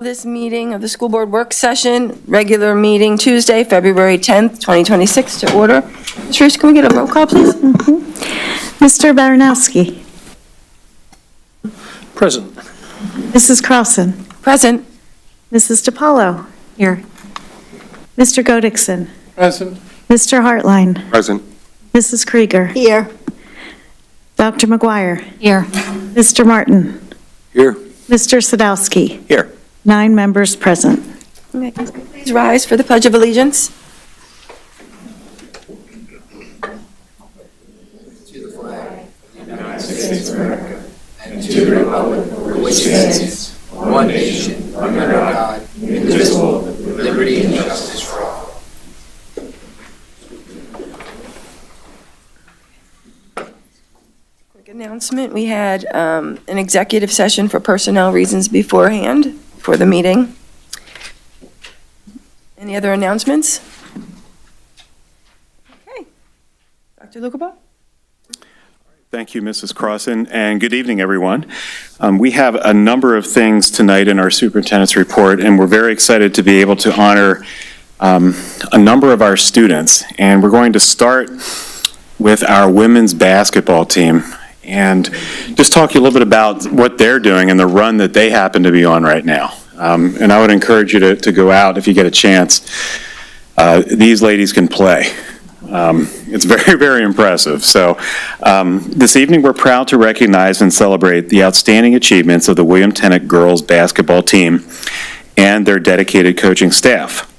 This meeting of the school board work session, regular meeting Tuesday, February 10th, 2026 to order. Ms. Roos, can we get a roll call, please? Mr. Baranowski. Present. Mrs. Crossan. Present. Mrs. DiPaolo. Here. Mr. Godikson. Present. Mr. Hartline. Present. Mrs. Krieger. Here. Dr. McGuire. Here. Mr. Martin. Here. Mr. Sadowski. Here. 9 members present. Please rise for the Pledge of Allegiance. United States of America, and to the republic for which it stands, one nation, under God, indivisible, with liberty and justice for all. Quick announcement, we had an executive session for personnel reasons beforehand, for the meeting. Any other announcements? Okay. Dr. Lucabaugh? Thank you, Mrs. Crossan, and good evening, everyone. We have a number of things tonight in our superintendent's report, and we're very excited to be able to honor a number of our students. And we're going to start with our women's basketball team and just talk to you a little bit about what they're doing and the run that they happen to be on right now. And I would encourage you to go out if you get a chance. These ladies can play. It's very, very impressive. So this evening, we're proud to recognize and celebrate the outstanding achievements of the William Tennant girls basketball team and their dedicated coaching staff.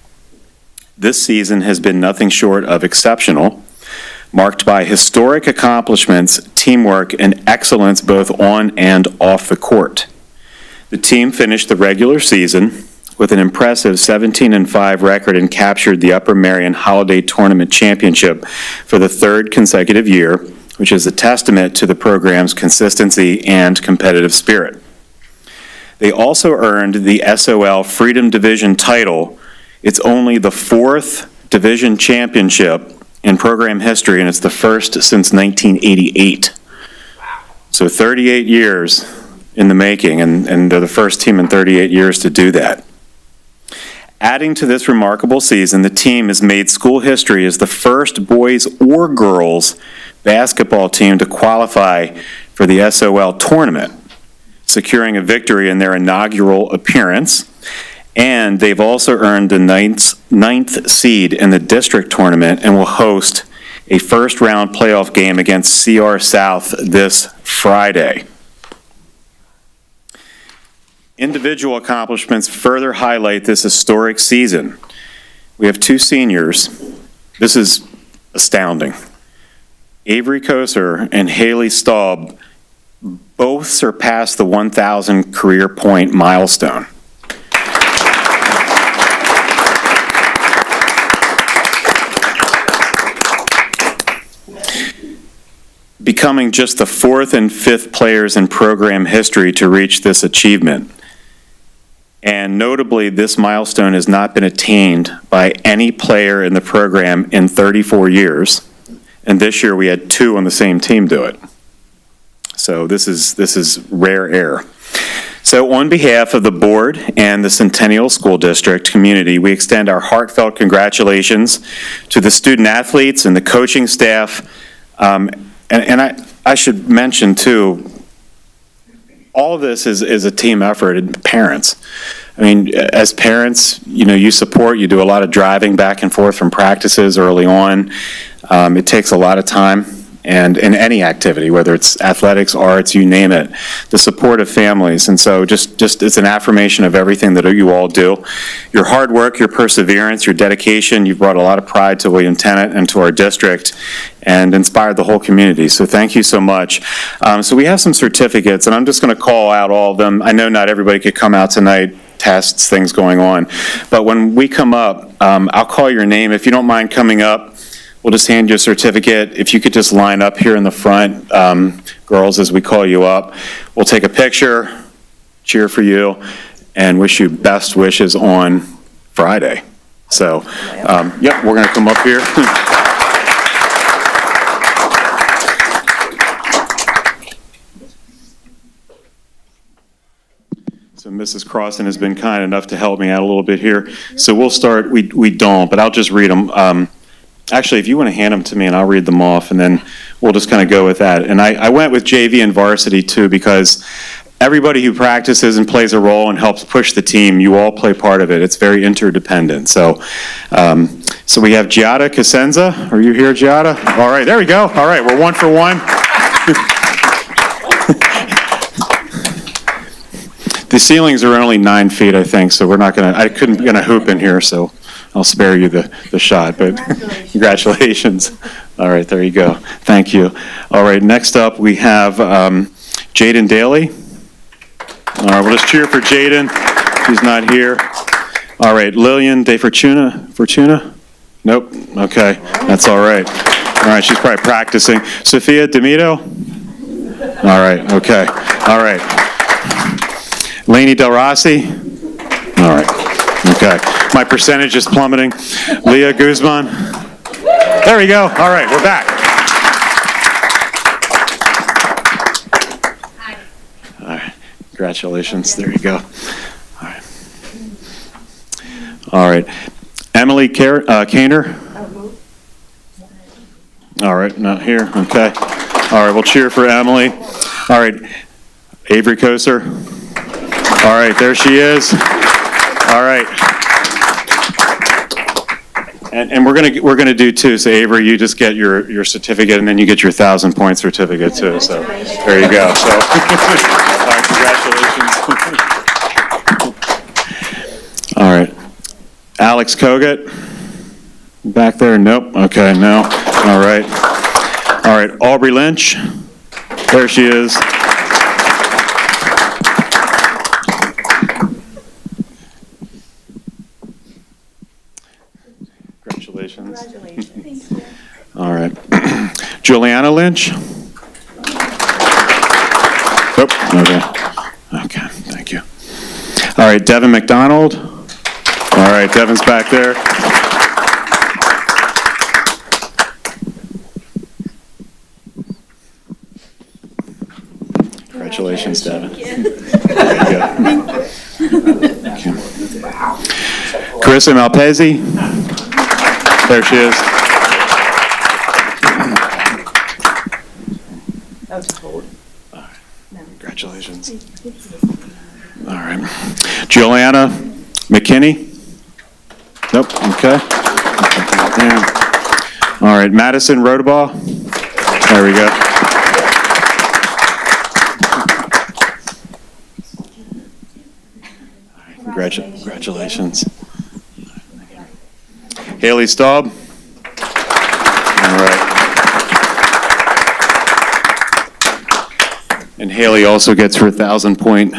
This season has been nothing short of exceptional, marked by historic accomplishments, teamwork, and excellence both on and off the court. The team finished the regular season with an impressive 17-5 record and captured the Upper Merion Holiday Tournament Championship for the 3rd consecutive year, which is a testament to the program's consistency and competitive spirit. They also earned the SOL Freedom Division title. It's only the 4th division championship in program history, and it's the first since 1988. So 38 years in the making, and they're the first team in 38 years to do that. Adding to this remarkable season, the team has made school history as the first boys or girls basketball team to qualify for the SOL tournament, securing a victory in their inaugural appearance. And they've also earned the ninth seed in the district tournament and will host a first-round playoff game against CR South this Friday. Individual accomplishments further highlight this historic season. We have 2 seniors. This is astounding. Avery Koser and Haley Staub both surpassed the 1,000 career point milestone. Becoming just the 4th and 5th players in program history to reach this achievement. And notably, this milestone has not been attained by any player in the program in 34 years. And this year we had 2 on the same team do it. So this is rare air. So on behalf of the board and the Centennial School District community, we extend our heartfelt congratulations to the student athletes and the coaching staff. And I should mention too, all of this is a team effort, and parents. I mean, as parents, you support, you do a lot of driving back and forth from practices early on. It takes a lot of time, and in any activity, whether it's athletics, arts, you name it, the support of families. And so just it's an affirmation of everything that you all do. Your hard work, your perseverance, your dedication, you've brought a lot of pride to William Tennant and to our district and inspired the whole community. So thank you so much. So we have some certificates, and I'm just going to call out all of them. I know not everybody could come out tonight, tests, things going on. But when we come up, I'll call your name. If you don't mind coming up, we'll just hand you a certificate. If you could just line up here in the front, girls, as we call you up. We'll take a picture, cheer for you, and wish you best wishes on Friday. So, yep, we're going to come up here. So Mrs. Crossan has been kind enough to help me out a little bit here. So we'll start, we don't, but I'll just read them. Actually, if you want to hand them to me and I'll read them off, and then we'll just kind of go with that. And I went with JV and varsity too, because everybody who practices and plays a role and helps push the team, you all play part of it. It's very interdependent. So we have Giada Casenza. Are you here, Giada? All right, there we go. All right, we're 1 for 1. The ceilings are only 9 feet, I think, so I couldn't get a hoop in here, so I'll spare you the shot, but congratulations. All right, there you go. Thank you. All right, next up we have Jaden Daly. All right, well, let's cheer for Jaden. She's not here. All right, Lillian De Fortuna? Nope, okay, that's all right. All right, she's probably practicing. Sophia Demito? All right, okay, all right. Lainey Del Rossi? All right, okay. My percentage is plummeting. Leah Guzman? There we go, all right, we're back. All right, congratulations, there you go. All right. All right, Emily Kaner? All right, not here, okay. All right, we'll cheer for Emily. All right, Avery Koser? All right, there she is. All right. And we're gonna do two. So Avery, you just get your certificate, and then you get your 1,000-point certificate too. So there you go. So all right, congratulations. All right, Alex Kogut, back there. Nope. Okay, no. All right. All right, Aubrey Lynch. There she is. Congratulations. All right. Juliana Lynch? Nope. Okay. Okay, thank you. All right, Devin McDonald? All right, Devin's back there. Congratulations, Devin. There you go. Okay. Carissa Malpezzi? There she is. All right. Congratulations. All right. Joanna McKinney? Nope. Okay. All right. Madison Rodabaugh? There we go. All right. Congratulations. Haley Staub? All right. And Haley also gets her 1,000-point.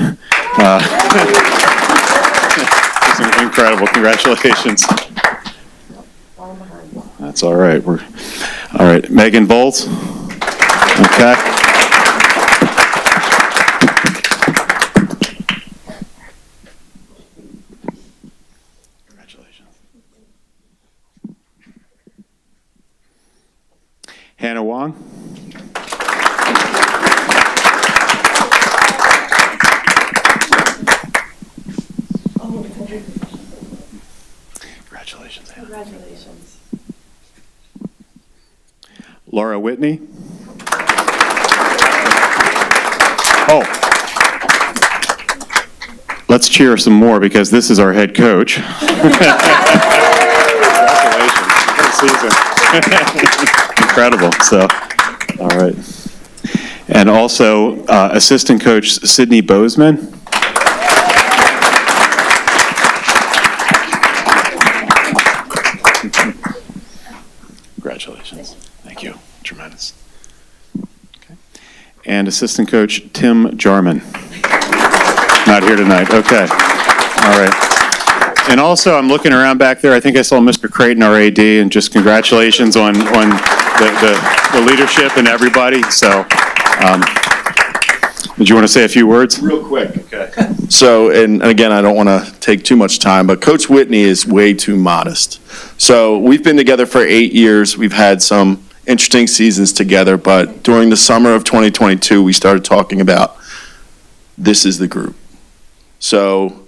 Incredible. Congratulations. That's all right. All right. Megan Bolts? Okay. Hannah Wong? Congratulations, Hannah. Congratulations. Laura Whitney? Oh. Let's cheer some more because this is our head coach. Congratulations. Good season. Incredible. So, all right. And also assistant coach Sydney Bozeman. Congratulations. Thank you. Tremendous. Okay. And assistant coach Tim Jarman. Not here tonight. Okay. All right. And also, I'm looking around back there. I think I saw Mr. Creighton, our AD, and just congratulations on the leadership and everybody. So, did you want to say a few words? Real quick. Okay. So, and again, I don't want to take too much time, but Coach Whitney is way too modest. So we've been together for 8 years. We've had some interesting seasons together, but during the summer of 2022, we started talking about this is the group. So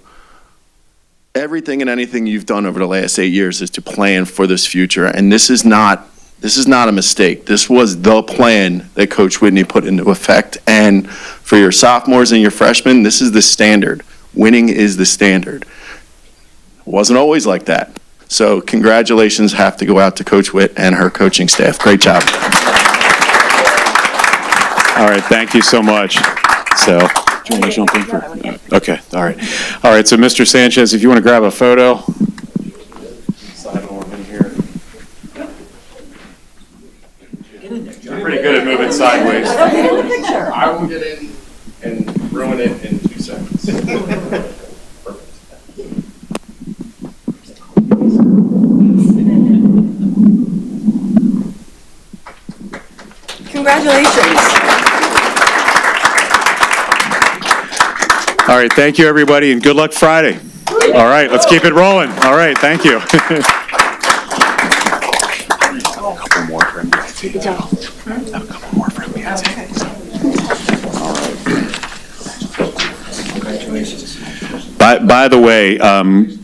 everything and anything you've done over the last 8 years is to plan for this future, and this is not a mistake. This was the plan that Coach Whitney put into effect, and for your sophomores and your freshmen, this is the standard. Winning is the standard. It wasn't always like that. So congratulations have to go out to Coach Witt and her coaching staff. Great job. All right, thank you so much. So, do you want to jump in for? Okay, all right. All right, so Mr. Sanchez, if you want to grab a photo. Slide on in here. You're pretty good at moving sideways. I will get in and ruin it in 2 seconds. Congratulations. All right, thank you, everybody, and good luck Friday. All right, let's keep it rolling. All right, thank you. A couple more for MBIT. A couple more for MBIT. All right. By the way,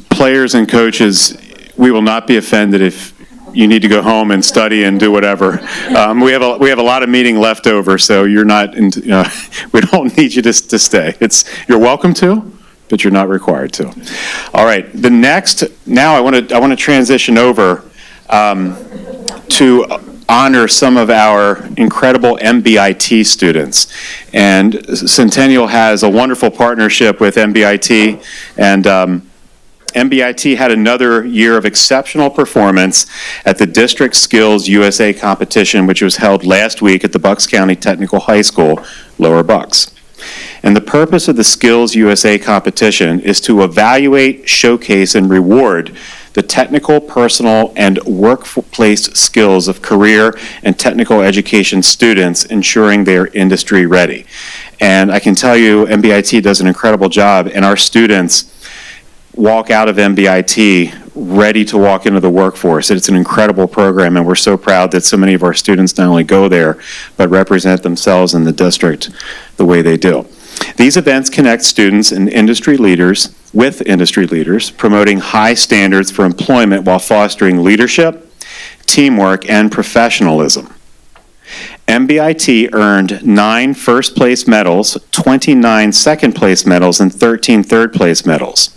players and coaches, we will not be offended if you need to go home and study and do whatever. We have a lot of meeting left over, so you're not. We don't need you to stay. You're welcome to, but you're not required to. All right. Now I want to transition over to honor some of our incredible MBIT students. And Centennial has a wonderful partnership with MBIT, and MBIT had another year of exceptional performance at the District Skills USA competition, which was held last week at the Bucks County Technical High School, Lower Bucks. And the purpose of the Skills USA competition is to evaluate, showcase, and reward the technical, personal, and workplace skills of career and technical education students, ensuring they are industry ready. And I can tell you, MBIT does an incredible job, and our students walk out of MBIT ready to walk into the workforce. It's an incredible program, and we're so proud that so many of our students not only go there, but represent themselves in the district the way they do. These events connect students and industry leaders with industry leaders, promoting high standards for employment while fostering leadership, teamwork, and professionalism. MBIT earned 9 first-place medals, 29 second-place medals, and 13 third-place medals.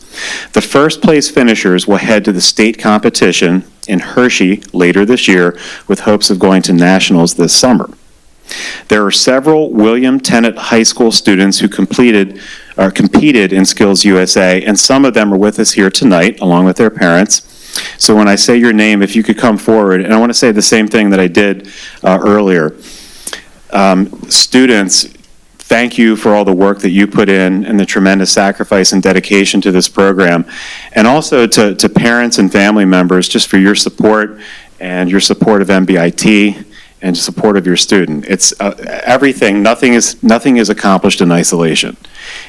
The first-place finishers will head to the state competition in Hershey later this year, with hopes of going to nationals this summer. There are several William Tennant High School students who competed in Skills USA, and some of them are with us here tonight, along with their parents. So when I say your name, if you could come forward, and I want to say the same thing that I did earlier. Students, thank you for all the work that you put in and the tremendous sacrifice and dedication to this program. And also to parents and family members, just for your support and your support of MBIT and support of your student. It's everything, nothing is accomplished in isolation.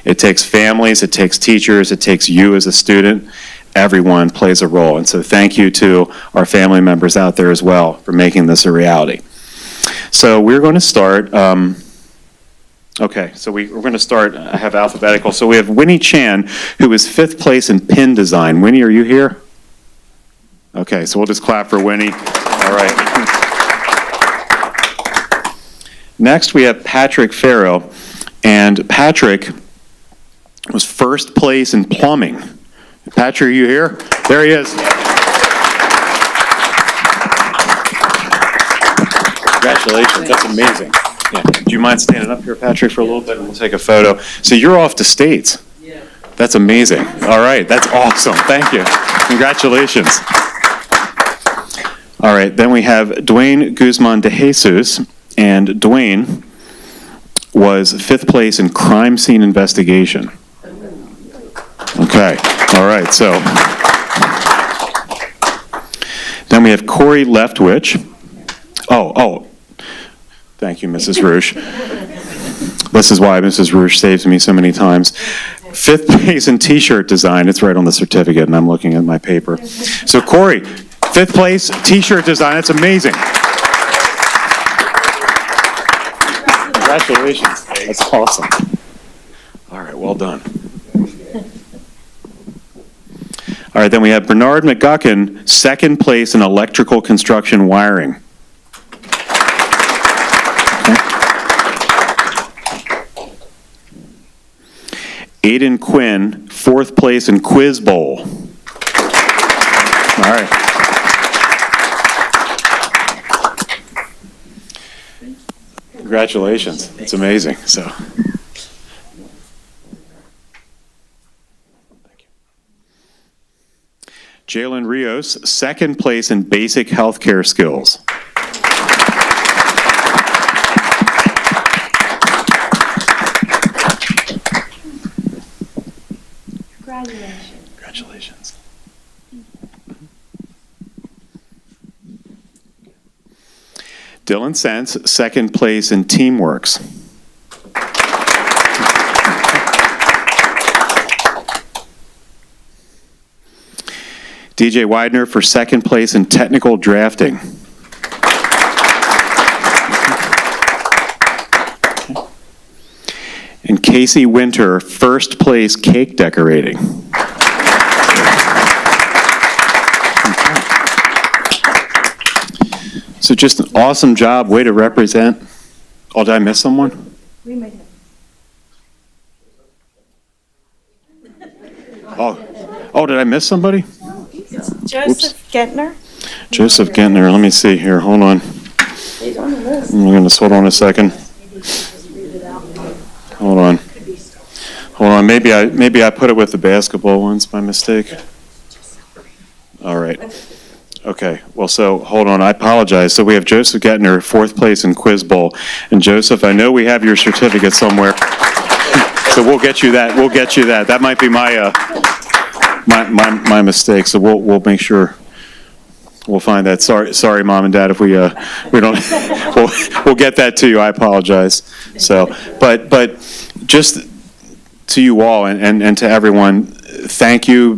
It takes families, it takes teachers, it takes you as a student. Everyone plays a role. And so thank you to our family members out there as well for making this a reality. So we're going to start, okay, so we're going to start, I have alphabetical. So we have Winnie Chan, who is 5th place in pin design. Winnie, are you here? Okay, so we'll just clap for Winnie. All right. Next, we have Patrick Farrow, and Patrick was 1st place in plumbing. Patrick, are you here? There he is. Congratulations, that's amazing. Yeah. Do you mind standing up here, Patrick, for a little bit, and we'll take a photo? So you're off to States. Yeah. That's amazing. All right, that's awesome. Thank you. Congratulations. All right, then we have Dwayne Guzman de Jesus, and Dwayne was 5th place in crime scene investigation. Okay, all right, so then we have Corey Leftwich. Oh, thank you, Mrs. Rouge. This is why Mrs. Rouge saves me so many times. 5th place in t-shirt design. It's right on the certificate, and I'm looking at my paper. So Corey, 5th place t-shirt design. That's amazing. Congratulations. That's awesome. All right, well done. All right, then we have Bernard McGuckin, second place in electrical construction wiring. Aiden Quinn, fourth place in Quiz Bowl. All right. Congratulations. It's amazing. So. Jalen Rios, second place in basic healthcare skills. Congratulations. Dylan Sense, second place in Teamworks. DJ Widener for second place in technical drafting. And Casey Winter, first place cake decorating. So just an awesome job, way to represent. Oh, did I miss someone? We may have. Oh, did I miss somebody? Joseph Gettner. Joseph Gentner, let me see here, hold on. He's on the list. I'm gonna, hold on a second. Hold on. Hold on, maybe I put it with the basketball ones by mistake. All right. Okay, well, so, hold on, I apologize. So we have Joseph Gettner, fourth place in Quiz Bowl. And Joseph, I know we have your certificate somewhere. So we'll get you that, That might be my mistake, so we'll make sure. We'll find that. Sorry, Mom and Dad, if we don't, we'll get that to you. I apologize. So, but just to you all and to everyone, thank you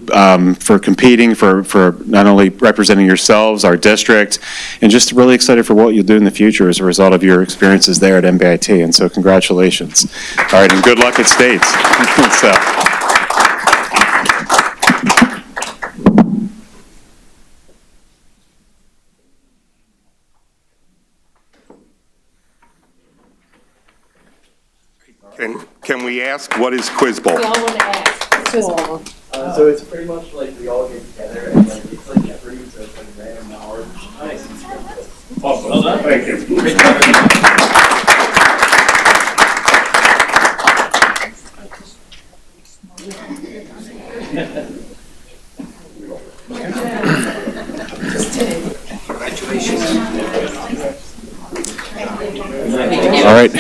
for competing, for not only representing yourselves, our district, and just really excited for what you'll do in the future as a result of your experiences there at MBIT. And so, congratulations. All right, and good luck at States. So. Can we ask, what is Quiz Bowl? So it's pretty much like we all get together and like it's like Jeopardy, so it's like random knowledge. Nice. Awesome. Well done. Thank you. All right.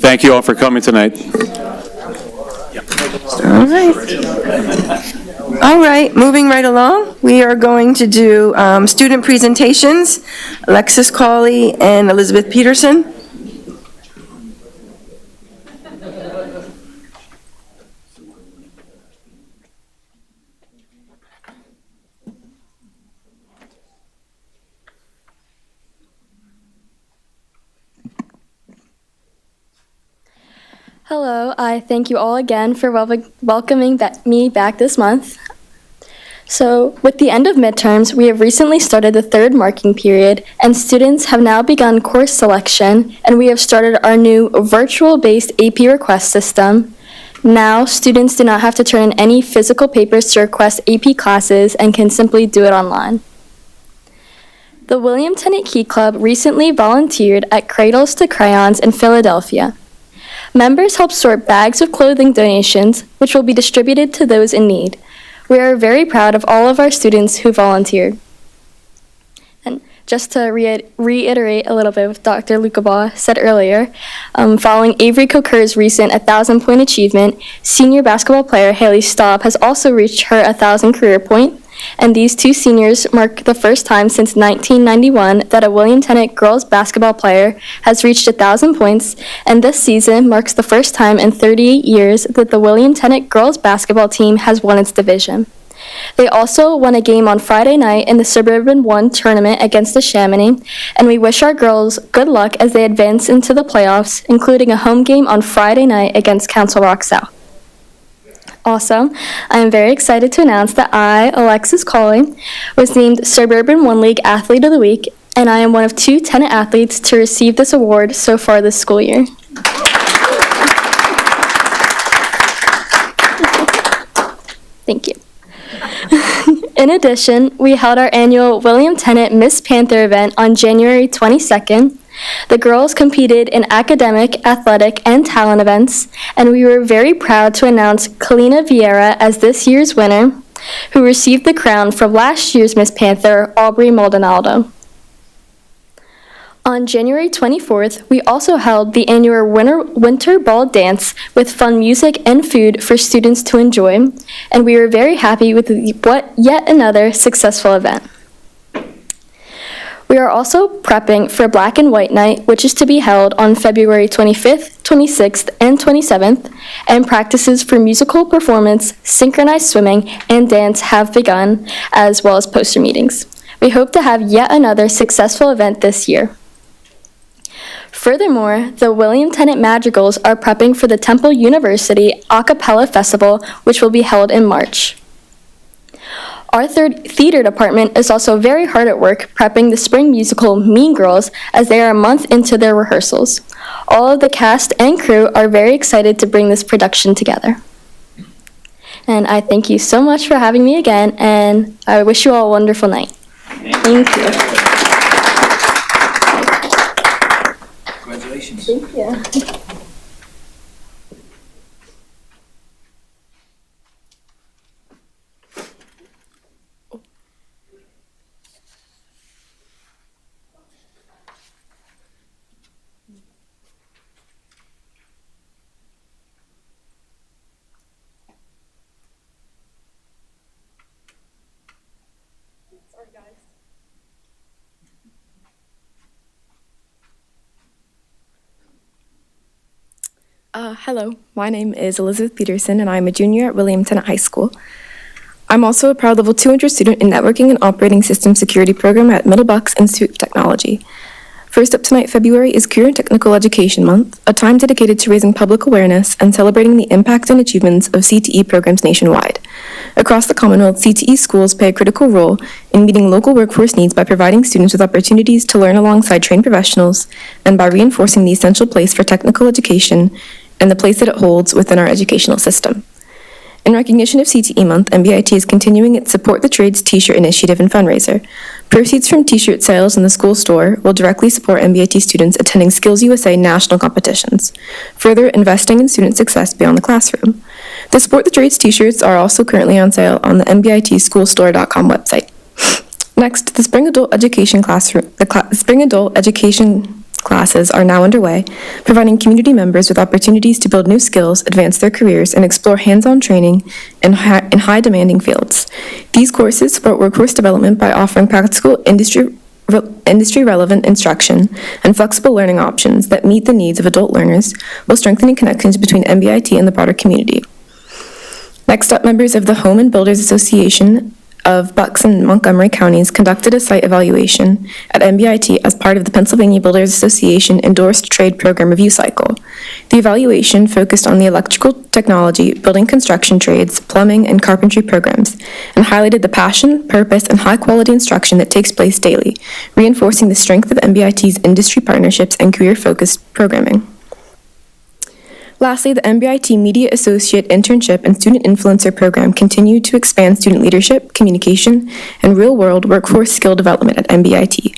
Thank you all for coming tonight. All right, moving right along, we are going to do student presentations. Alexis Cawley and Elizabeth Peterson. Hello, I thank you all again for welcoming me back this month. So, with the end of midterms, we have recently started the third marking period, and students have now begun course selection, and we have started our new virtual-based AP request system. Now, students do not have to turn in any physical papers to request AP classes and can simply do it online. The William Tennant Key Club recently volunteered at Cradles to Crayons in Philadelphia. Members help sort bags of clothing donations, which will be distributed to those in need. We are very proud of all of our students who volunteered. And just to reiterate a little bit what Dr. Lucabaugh said earlier, following Avery Coker's recent 1,000-point achievement, senior basketball player Haley Staub has also reached her 1,000 career point. And these two seniors mark the first time since 1991 that a William Tennant girls basketball player has reached 1,000 points, and this season marks the first time in 38 years that the William Tennant girls basketball team has won its division. They also won a game on Friday night in the Suburban 1 tournament against the Chamonix, and we wish our girls good luck as they advance into the playoffs, including a home game on Friday night against Council Rock South. Also, I am very excited to announce that I, Alexis Colley, was named Suburban One League Athlete of the Week, and I am one of 2 tenant athletes to receive this award so far this school year. Thank you. In addition, we held our annual William Tennant Miss Panther event on January 22nd. The girls competed in academic, athletic, and talent events, and we were very proud to announce Kalina Vieira as this year's winner, who received the crown from last year's Miss Panther, Aubrey Maldonado. On January 24th, we also held the annual Winter Ball Dance with fun music and food for students to enjoy, and we were very happy with yet another successful event. We are also prepping for Black and White Night, which is to be held on February 25th, 26th, and 27th, and practices for musical performance, synchronized swimming, and dance have begun, as well as poster meetings. We hope to have yet another successful event this year. Furthermore, the William Tennant Madrigals are prepping for the Temple University A Cappella Festival, which will be held in March. Our theater department is also very hard at work prepping the spring musical Mean Girls, as they are a month into their rehearsals. All of the cast and crew are very excited to bring this production together. And I thank you so much for having me again, and I wish you all a wonderful night. Thank you. Congratulations. Thank you. Hello, my name is Elizabeth Peterson, and I'm a junior at William Tennant High School. I'm also a proud Level 200 student in Networking and Operating System Security program at Middle Bucks Institute of Technology. First up tonight, February, is Career and Technical Education Month, a time dedicated to raising public awareness and celebrating the impact and achievements of CTE programs nationwide. Across the Commonwealth, CTE schools play a critical role in meeting local workforce needs by providing students with opportunities to learn alongside trained professionals and by reinforcing the essential place for technical education and the place that it holds within our educational system. In recognition of CTE Month, MBIT is continuing its Support the Trades t-shirt initiative and fundraiser. Proceeds from t-shirt sales in the school store will directly support MBIT students attending Skills USA national competitions, further investing in student success beyond the classroom. The Support the Trades t-shirts are also currently on sale on the MBITschoolstore.com website. Next, the Spring Adult Education classes are now underway, providing community members with opportunities to build new skills, advance their careers, and explore hands-on training in high-demanding fields. These courses support workforce development by offering practical industry-relevant instruction and flexible learning options that meet the needs of adult learners while strengthening connections between MBIT and the broader community. Next up, members of the Home and Builders Association of Bucks and Montgomery counties conducted a site evaluation at MBIT as part of the Pennsylvania Builders Association endorsed trade program review cycle. The evaluation focused on the electrical technology, building construction trades, plumbing, and carpentry programs, and highlighted the passion, purpose, and high-quality instruction that takes place daily, reinforcing the strength of MBIT's industry partnerships and career-focused programming. Lastly, the MBIT Media Associate Internship and Student Influencer Program continued to expand student leadership, communication, and real-world workforce skill development at MBIT.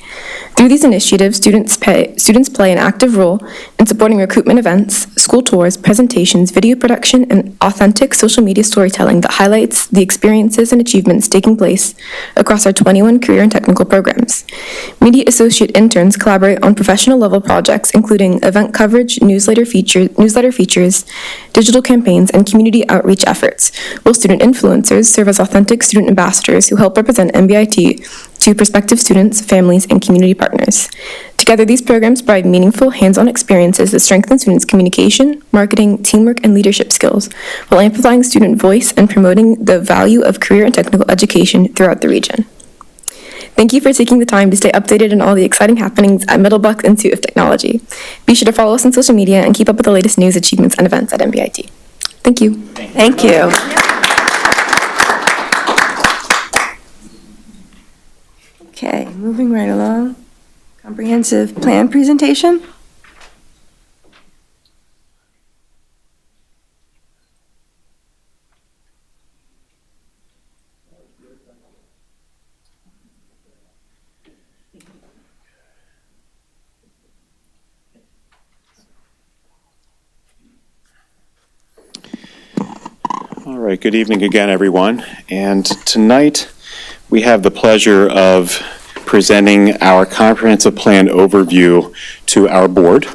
Through these initiatives, students play an active role in supporting recruitment events, school tours, presentations, video production, and authentic social media storytelling that highlights the experiences and achievements taking place across our 21 career and technical programs. Media Associate interns collaborate on professional-level projects, including event coverage, newsletter features, digital campaigns, and community outreach efforts, while student influencers serve as authentic student ambassadors who help represent MBIT to prospective students, families, and community partners. Together, these programs provide meaningful, hands-on experiences that strengthen students' communication, marketing, teamwork, and leadership skills, while amplifying student voice and promoting the value of career and technical education throughout the region. Thank you for taking the time to stay updated on all the exciting happenings at Middle Bucks Institute of Technology. Be sure to follow us on social media and keep up with the latest news, achievements, and events at MBIT. Thank you. Thank you. Okay, moving right along. Comprehensive plan presentation. All right, good evening again, everyone. And tonight, we have the pleasure of presenting our comprehensive plan overview to our board.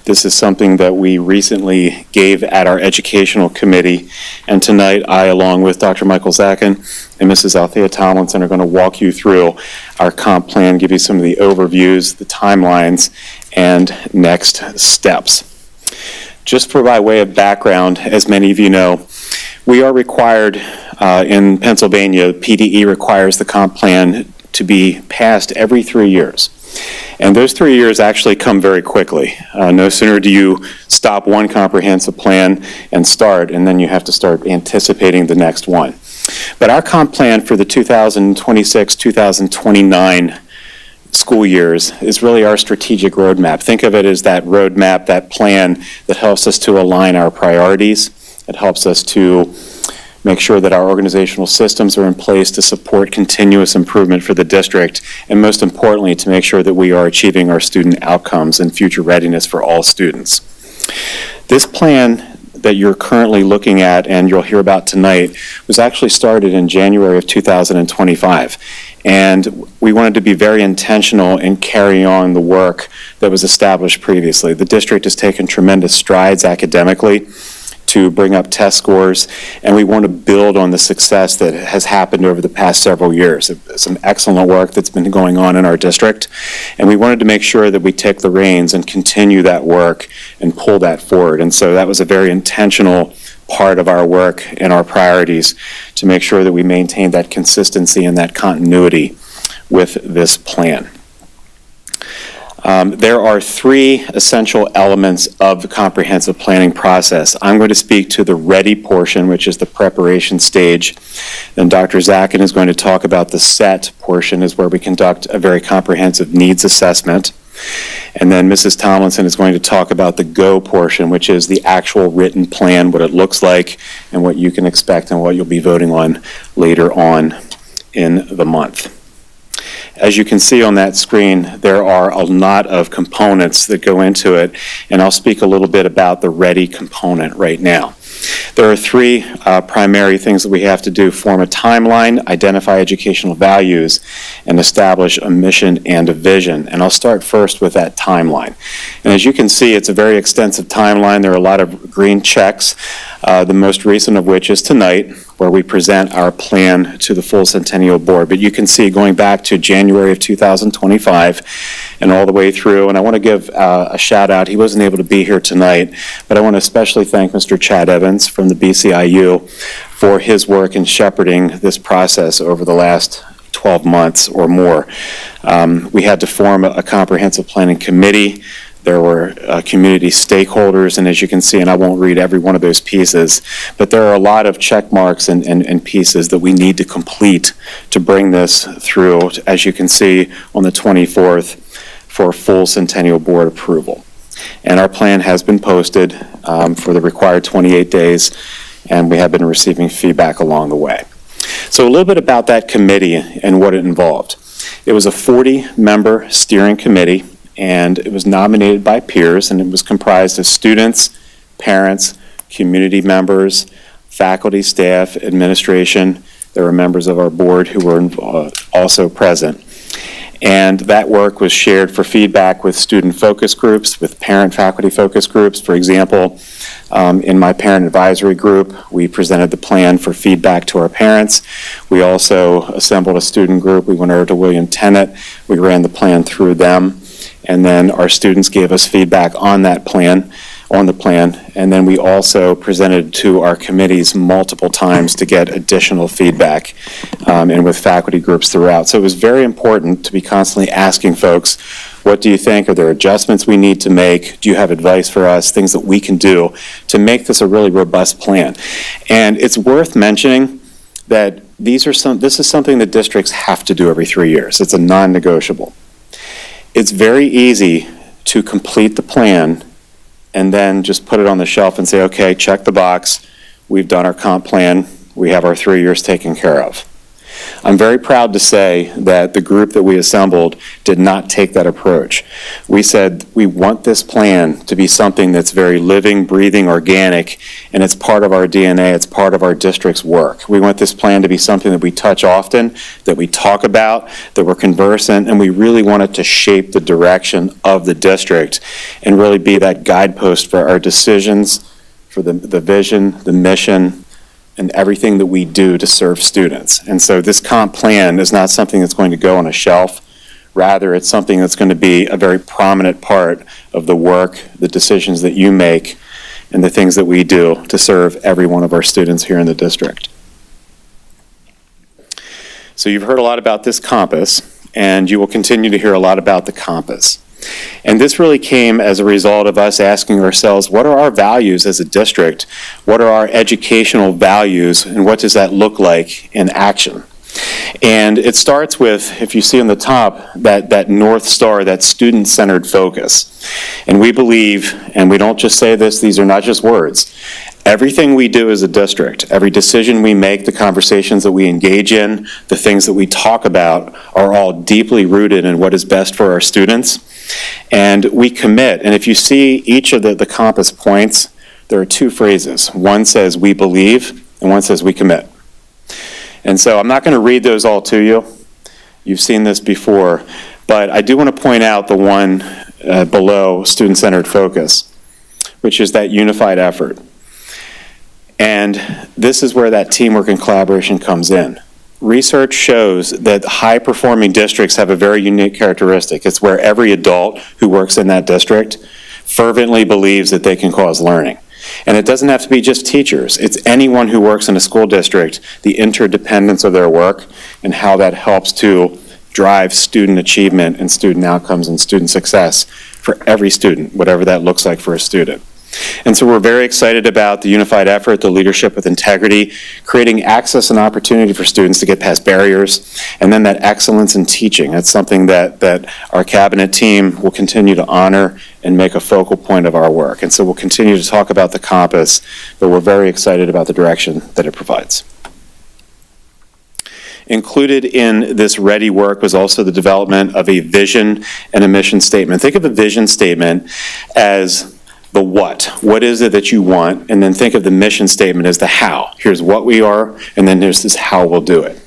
This is something that we recently gave at our educational committee, and tonight I, along with Dr. Michael Zachin and Mrs. Althea Tomlinson, are going to walk you through our comp plan, give you some of the overviews, the timelines, and next steps. Just for by way of background, as many of you know, we are required in Pennsylvania, PDE requires the comp plan to be passed every 3 years. And those 3 years actually come very quickly. No sooner do you stop one comprehensive plan and start, and then you have to start anticipating the next one. But our comp plan for the 2026-2029 school years is really our strategic roadmap. Think of it as that roadmap, that plan that helps us to align our priorities. It helps us to make sure that our organizational systems are in place to support continuous improvement for the district, and most importantly, to make sure that we are achieving our student outcomes and future readiness for all students. This plan that you're currently looking at and you'll hear about tonight was actually started in January of 2025. And we wanted to be very intentional in carrying on the work that was established previously. The district has taken tremendous strides academically to bring up test scores, and we want to build on the success that has happened over the past several years. Some excellent work that's been going on in our district, and we wanted to make sure that we take the reins and continue that work and pull that forward. And so that was a very intentional part of our work and our priorities to make sure that we maintain that consistency and that continuity with this plan. There are three essential elements of the comprehensive planning process. I'm going to speak to the ready portion, which is the preparation stage. Then Dr. Zachin is going to talk about the set portion, is where we conduct a very comprehensive needs assessment. And then Mrs. Tomlinson is going to talk about the go portion, which is the actual written plan, what it looks like, and what you can expect and what you'll be voting on later on in the month. As you can see on that screen, there are a lot of components that go into it, and I'll speak a little bit about the ready component right now. There are three primary things that we have to do: form a timeline, identify educational values, and establish a mission and a vision. And I'll start first with that timeline. And as you can see, it's a very extensive timeline. There are a lot of green checks, the most recent of which is tonight, where we present our plan to the full Centennial Board. But you can see going back to January of 2025 and all the way through, and I want to give a shout out. He wasn't able to be here tonight, but I want to especially thank Mr. Chad Evans from the BCIU for his work in shepherding this process over the last 12 months or more. We had to form a comprehensive planning committee. There were community stakeholders, and as you can see, and I won't read every one of those pieces, but there are a lot of check marks and pieces that we need to complete to bring this through, as you can see, on the 24th for full Centennial Board approval. And our plan has been posted for the required 28 days, and we have been receiving feedback along the way. So a little bit about that committee and what it involved. It was a 40-member steering committee, and it was nominated by peers, and it was comprised of students, parents, community members, faculty, staff, administration. There were members of our board who were also present. And that work was shared for feedback with student focus groups, with parent faculty focus groups. For example, in my parent advisory group, we presented the plan for feedback to our parents. We also assembled a student group. We went over to William Tennant. We ran the plan through them. And then our students gave us feedback on that plan, and then we also presented to our committees multiple times to get additional feedback, and with faculty groups throughout. So it was very important to be constantly asking folks, what do you think? Are there adjustments we need to make? Do you have advice for us? Things that we can do to make this a really robust plan. And it's worth mentioning that this is something that districts have to do every 3 years. It's a non-negotiable. It's very easy to complete the plan and then just put it on the shelf and say, okay, check the box. We've done our comp plan. We have our 3 years taken care of. I'm very proud to say that the group that we assembled did not take that approach. We said we want this plan to be something that's very living, breathing, organic, and it's part of our DNA, it's part of our district's work. We want this plan to be something that we touch often, that we talk about, that we're conversant, and we really want it to shape the direction of the district and really be that guidepost for our decisions, for the vision, the mission, and everything that we do to serve students. And so this comp plan is not something that's going to go on a shelf. Rather, it's something that's going to be a very prominent part of the work, the decisions that you make, and the things that we do to serve every one of our students here in the district. So you've heard a lot about this compass, and you will continue to hear a lot about the compass. And this really came as a result of us asking ourselves, what are our values as a district? What are our educational values, and what does that look like in action? And it starts with, if you see on the top, that North Star, that student-centered focus. And we believe, and we don't just say this, these are not just words, everything we do as a district, every decision we make, the conversations that we engage in, the things that we talk about are all deeply rooted in what is best for our students. And we commit, and if you see each of the compass points, there are two phrases. One says we believe, and one says we commit. And so I'm not going to read those all to you. You've seen this before, but I do want to point out the one below student-centered focus, which is that unified effort. And this is where that teamwork and collaboration comes in. Research shows that high-performing districts have a very unique characteristic. It's where every adult who works in that district fervently believes that they can cause learning. And it doesn't have to be just teachers. It's anyone who works in a school district, the interdependence of their work and how that helps to drive student achievement and student outcomes and student success for every student, whatever that looks like for a student. And so we're very excited about the unified effort, the leadership with integrity, creating access and opportunity for students to get past barriers, and then that excellence in teaching. That's something that our cabinet team will continue to honor and make a focal point of our work. And so we'll continue to talk about the compass, but we're very excited about the direction that it provides. Included in this ready work was also the development of a vision and a mission statement. Think of the vision statement as the what. What is it that you want? And then think of the mission statement as the how. Here's what we are, and then there's this how we'll do it.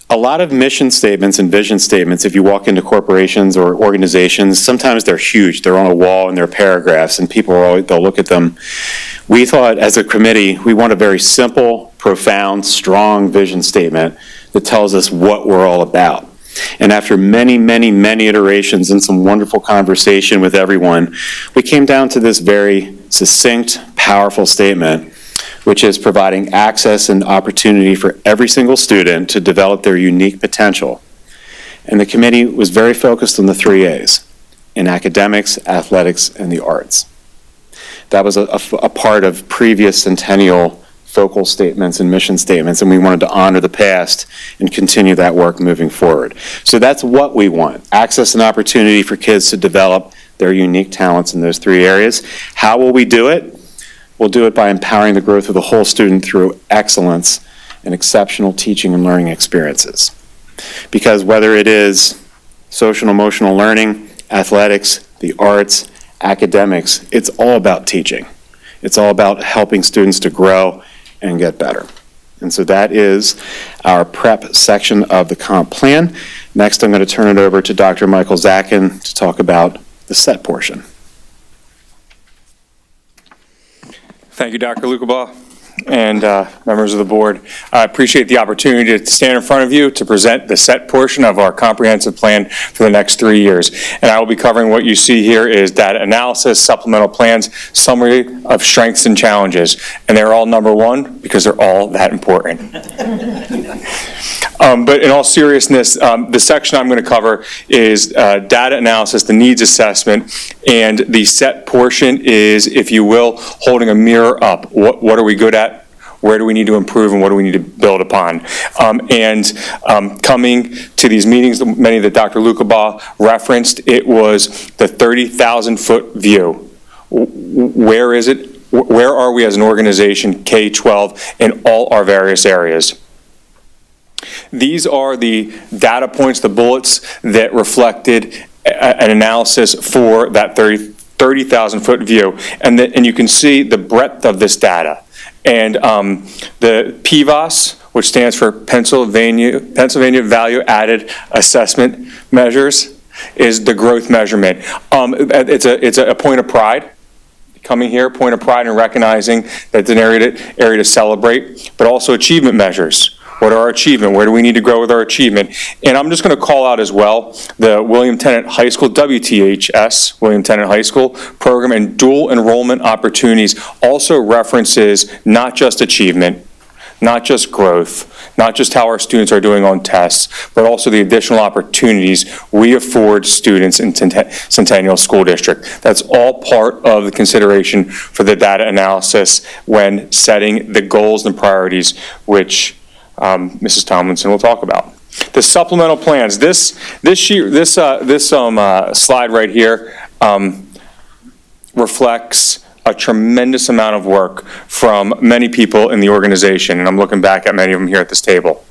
A lot of mission statements and vision statements, if you walk into corporations or organizations, sometimes they're huge. They're on a wall and they're paragraphs, and people are always, they'll look at them. We thought as a committee, we want a very simple, profound, strong vision statement that tells us what we're all about. And after many, many, many iterations and some wonderful conversation with everyone, we came down to this very succinct, powerful statement, which is providing access and opportunity for every single student to develop their unique potential. And the committee was very focused on the 3 A's, in academics, athletics, and the arts. That was a part of previous centennial focal statements and mission statements, and we wanted to honor the past and continue that work moving forward. So that's what we want, access and opportunity for kids to develop their unique talents in those 3 areas. How will we do it? We'll do it by empowering the growth of the whole student through excellence and exceptional teaching and learning experiences. Because whether it is social and emotional learning, athletics, the arts, academics, it's all about teaching. It's all about helping students to grow and get better. And so that is our prep section of the comp plan. Next, I'm going to turn it over to Dr. Michael Zachin to talk about the set portion. Thank you, Dr. Lucabaugh, and members of the board. I appreciate the opportunity to stand in front of you to present the set portion of our comprehensive plan for the next 3 years. And I will be covering what you see here is data analysis, supplemental plans, summary of strengths and challenges. And they're all number 1 because they're all that important. But in all seriousness, the section I'm going to cover is data analysis, the needs assessment, and the set portion is, if you will, holding a mirror up. What are we good at? where do we need to improve, and what do we need to build upon. Coming to these meetings, many that Dr. Lukabaugh referenced, it was the 30,000-foot view. Where is it? Where are we as an organization, K-12, in all our various areas? These are the data points, the bullets that reflected an analysis for that 30,000-foot view. And you can see the breadth of this data. And the PVAS, which stands for Pennsylvania Value Added Assessment Measures, is the growth measurement. It's a point of pride. Coming here, point of pride in recognizing that it's an area to celebrate, but also achievement measures. What are our achievement? Where do we need to grow with our achievement? And I'm just going to call out as well the William Tennant High School, WTHS, William Tennant High School program and dual enrollment opportunities also references not just achievement, not just growth, not just how our students are doing on tests, but also the additional opportunities we afford students in Centennial School District. That's all part of the consideration for the data analysis when setting the goals and priorities, which Mrs. Tomlinson will talk about. The supplemental plans. This slide right here reflects a tremendous amount of work from many people in the organization, and I'm looking back at many of them here at this table.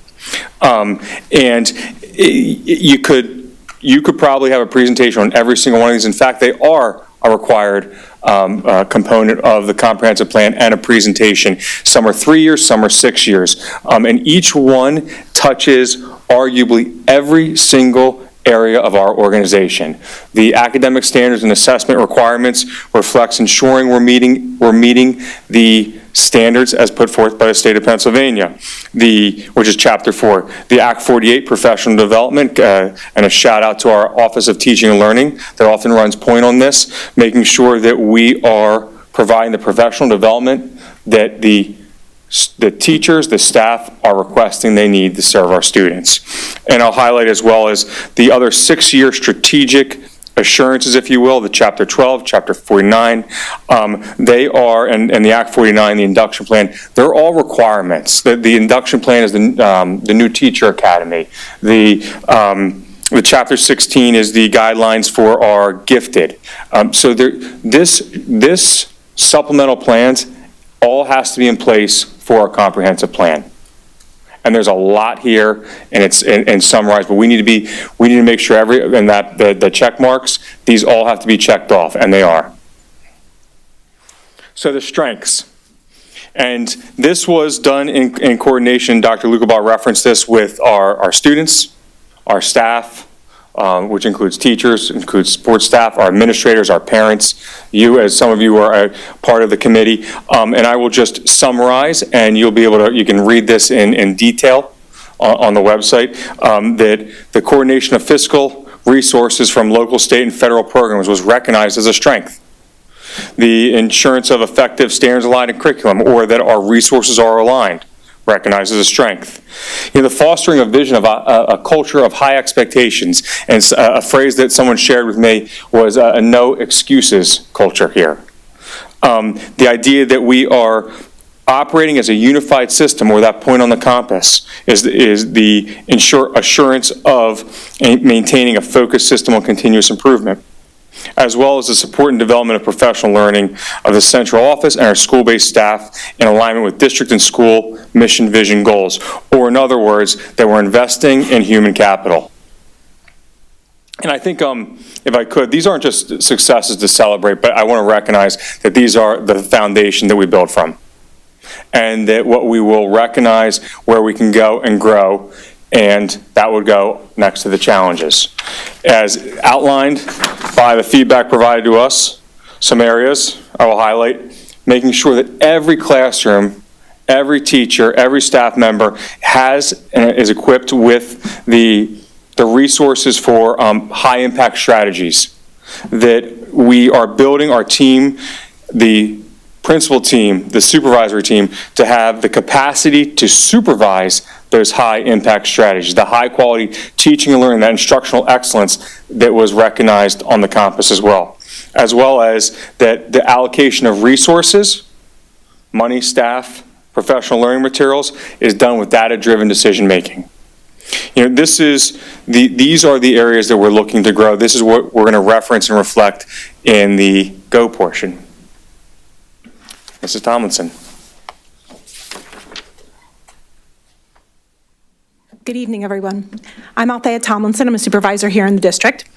You could probably have a presentation on every single one of these. In fact, they are a required component of the comprehensive plan and a presentation. Some are 3 years, some are 6 years. And each one touches arguably every single area of our organization. The academic standards and assessment requirements reflects ensuring we're meeting the standards as put forth by the state of Pennsylvania, which is Chapter 4. The Act 48 professional development, and a shout out to our Office of Teaching and Learning that often runs point on this, making sure that we are providing the professional development that the teachers, the staff are requesting they need to serve our students. And I'll highlight as well as the other 6-year strategic assurances, if you will, the Chapter 12, Chapter 49, they are, and the Act 49, the induction plan, they're all requirements. The induction plan is the new teacher academy. The Chapter 16 is the guidelines for our gifted. So this supplemental plans all has to be in place for our comprehensive plan. And there's a lot here, and it's summarized, but we need to make sure the check marks, these all have to be checked off, and they are. So the strengths. And this was done in coordination, Dr. Lukabaugh referenced this with our students, our staff, which includes teachers, includes support staff, our administrators, our parents, you, as some of you are a part of the committee. And I will just summarize, and you can read this in detail on the website, that the coordination of fiscal resources from local, state, and federal programs was recognized as a strength. The insurance of effective standards-aligned curriculum, or that our resources are aligned, recognized as a strength. The fostering a vision of a culture of high expectations, and a phrase that someone shared with me was a no excuses culture here. The idea that we are operating as a unified system, or that point on the compass, is the assurance of maintaining a focused system on continuous improvement, as well as the support and development of professional learning of the central office and our school-based staff in alignment with district and school mission, vision, goals. Or in other words, that we're investing in human capital. And I think, if I could, these aren't just successes to celebrate, but I want to recognize that these are the foundation that we build from. And that what we will recognize where we can go and grow, and that would go next to the challenges. As outlined by the feedback provided to us, some areas I will highlight, making sure that every classroom, every teacher, every staff member is equipped with the resources for high-impact strategies, that we are building our team, the principal team, the supervisory team, to have the capacity to supervise those high-impact strategies, the high-quality teaching and learning, that instructional excellence that was recognized on the campus as well as that the allocation of resources, money, staff, professional learning materials is done with data-driven decision-making. These are the areas that we're looking to grow. This is what we're going to reference and reflect in the go portion. Mrs. Tomlinson. Good evening, everyone. I'm Althea Tomlinson. I'm a supervisor here in the district.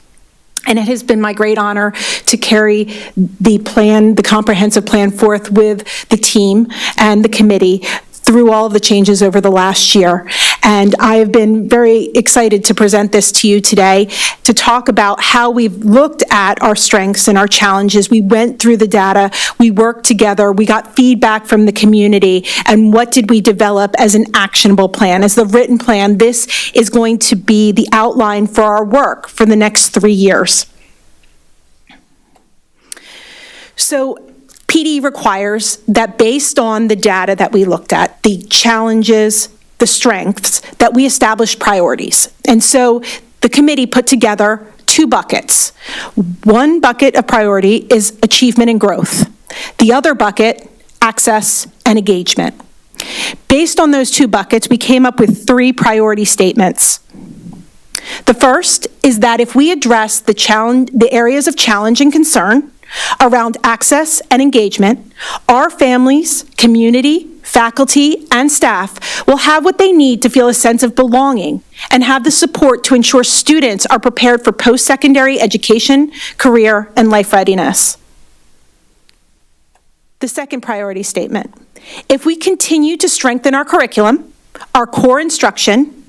And it has been my great honor to carry the comprehensive plan forth with the team and the committee through all of the changes over the last year. And I have been very excited to present this to you today to talk about how we've looked at our strengths and our challenges. We went through the data, we worked together, we got feedback from the community, and what did we develop as an actionable plan? As the written plan, this is going to be the outline for our work for the next 3 years. So, PD requires that based on the data that we looked at, the challenges, the strengths, that we establish priorities. And so the committee put together 2 buckets. One bucket of priority is achievement and growth. The other bucket, access and engagement. Based on those 2 buckets, we came up with 3 priority statements. The first is that if we address the areas of challenge and concern around access and engagement, our families, community, faculty, and staff will have what they need to feel a sense of belonging and have the support to ensure students are prepared for post-secondary education, career, and life readiness. The second priority statement: if we continue to strengthen our curriculum, our core instruction,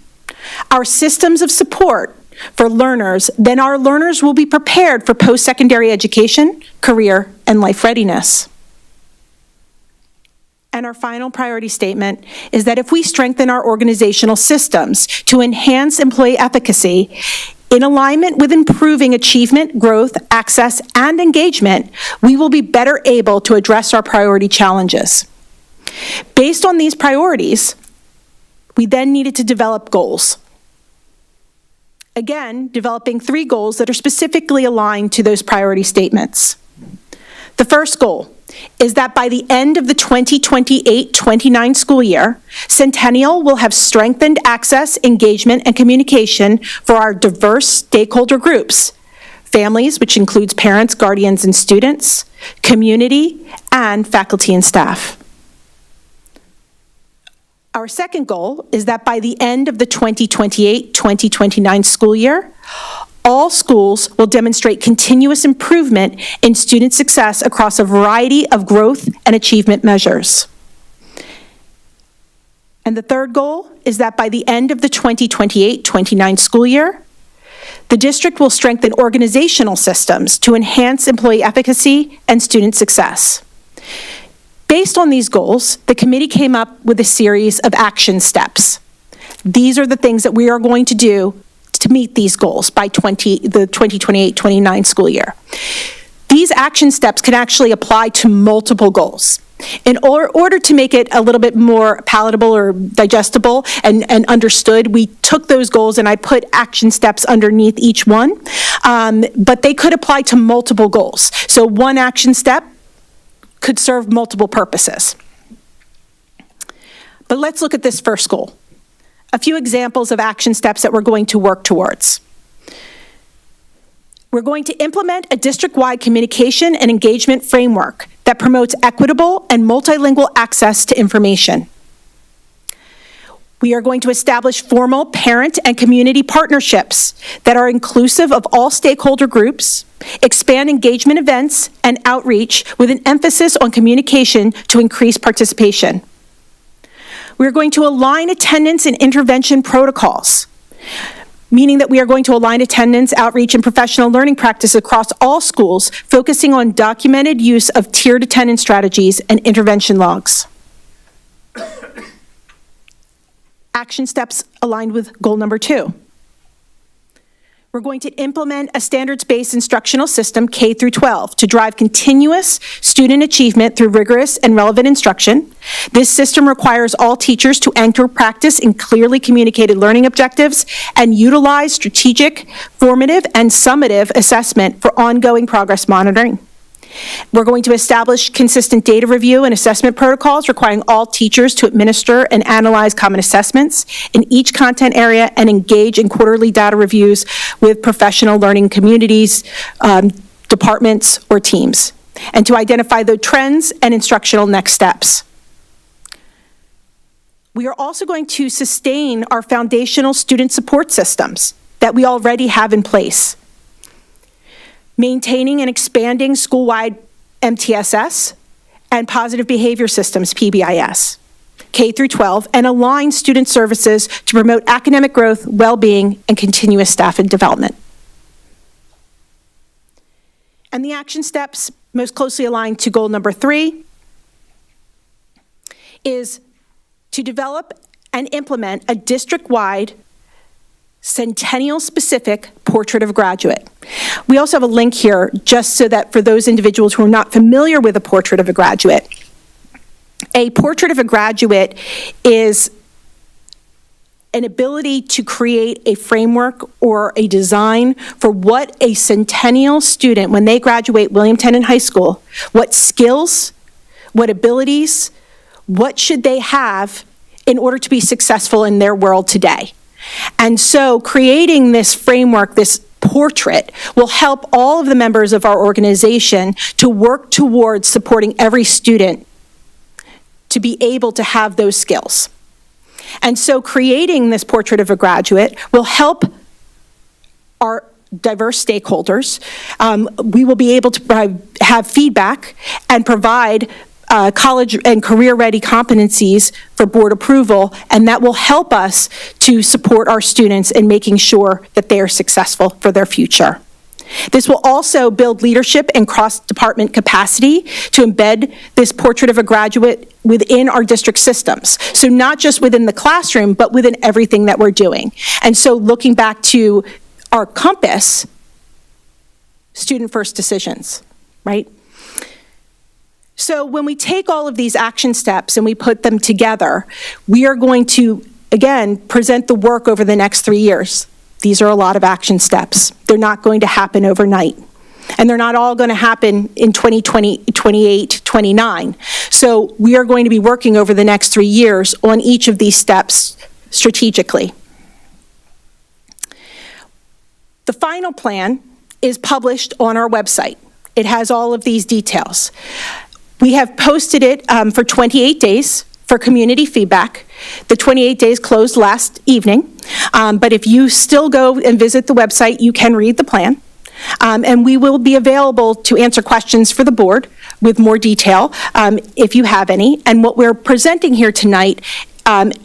our systems of support for learners, then our learners will be prepared for post-secondary education, career, and life readiness. And our final priority statement is that if we strengthen our organizational systems to enhance employee efficacy in alignment with improving achievement, growth, access, and engagement, we will be better able to address our priority challenges. Based on these priorities, we then needed to develop goals. Again, developing 3 goals that are specifically aligned to those priority statements. The first goal is that by the end of the 2028-29 school year, Centennial will have strengthened access, engagement, and communication for our diverse stakeholder groups, families, which includes parents, guardians, and students, community, and faculty and staff. Our second goal is that by the end of the 2028-2029 school year, all schools will demonstrate continuous improvement in student success across a variety of growth and achievement measures. And the third goal is that by the end of the 2028-29 school year, the district will strengthen organizational systems to enhance employee efficacy and student success. Based on these goals, the committee came up with a series of action steps. These are the things that we are going to do to meet these goals by the 2028-29 school year. These action steps can actually apply to multiple goals. In order to make it a little bit more palatable or digestible and understood, we took those goals and I put action steps underneath each one, but they could apply to multiple goals. So one action step could serve multiple purposes. But let's look at this first goal. A few examples of action steps that we're going to work towards. We're going to implement a district-wide communication and engagement framework that promotes equitable and multilingual access to information. We are going to establish formal parent and community partnerships that are inclusive of all stakeholder groups, expand engagement events and outreach with an emphasis on communication to increase participation. We're going to align attendance and intervention protocols, meaning that we are going to align attendance, outreach, and professional learning practice across all schools, focusing on documented use of tiered attendance strategies and intervention logs. Action steps aligned with goal number 2. We're going to implement a standards-based instructional system K through 12 to drive continuous student achievement through rigorous and relevant instruction. This system requires all teachers to anchor practice in clearly communicated learning objectives and utilize strategic, formative, and summative assessment for ongoing progress monitoring. We're going to establish consistent data review and assessment protocols requiring all teachers to administer and analyze common assessments in each content area and engage in quarterly data reviews with professional learning communities, departments, or teams, and to identify the trends and instructional next steps. We are also going to sustain our foundational student support systems that we already have in place, maintaining and expanding school-wide MTSS and positive behavior systems, PBIS, K through 12, and align student services to promote academic growth, well-being, and continuous staff and development. And the action steps most closely aligned to goal number 3 is to develop and implement a district-wide centennial-specific portrait of a graduate. We also have a link here just so that for those individuals who are not familiar with a portrait of a graduate, a portrait of a graduate is an ability to create a framework or a design for what a centennial student, when they graduate William Tennant High School, what skills, what abilities, what should they have in order to be successful in their world today. And so creating this framework, this portrait, will help all of the members of our organization to work towards supporting every student to be able to have those skills. And so creating this portrait of a graduate will help our diverse stakeholders. We will be able to have feedback and provide college and career-ready competencies for board approval, and that will help us to support our students in making sure that they are successful for their future. This will also build leadership and cross-department capacity to embed this portrait of a graduate within our district systems. So not just within the classroom, but within everything that we're doing. And so looking back to our compass, student first decisions, right? So when we take all of these action steps and we put them together, we are going to, again, present the work over the next 3 years. These are a lot of action steps. They're not going to happen overnight. And they're not all going to happen in 2020, 28, 29. So we are going to be working over the next 3 years on each of these steps strategically. The final plan is published on our website. It has all of these details. We have posted it for 28 days for community feedback. The 28 days closed last evening, but if you still go and visit the website, you can read the plan. And we will be available to answer questions for the board with more detail if you have any. And what we're presenting here tonight,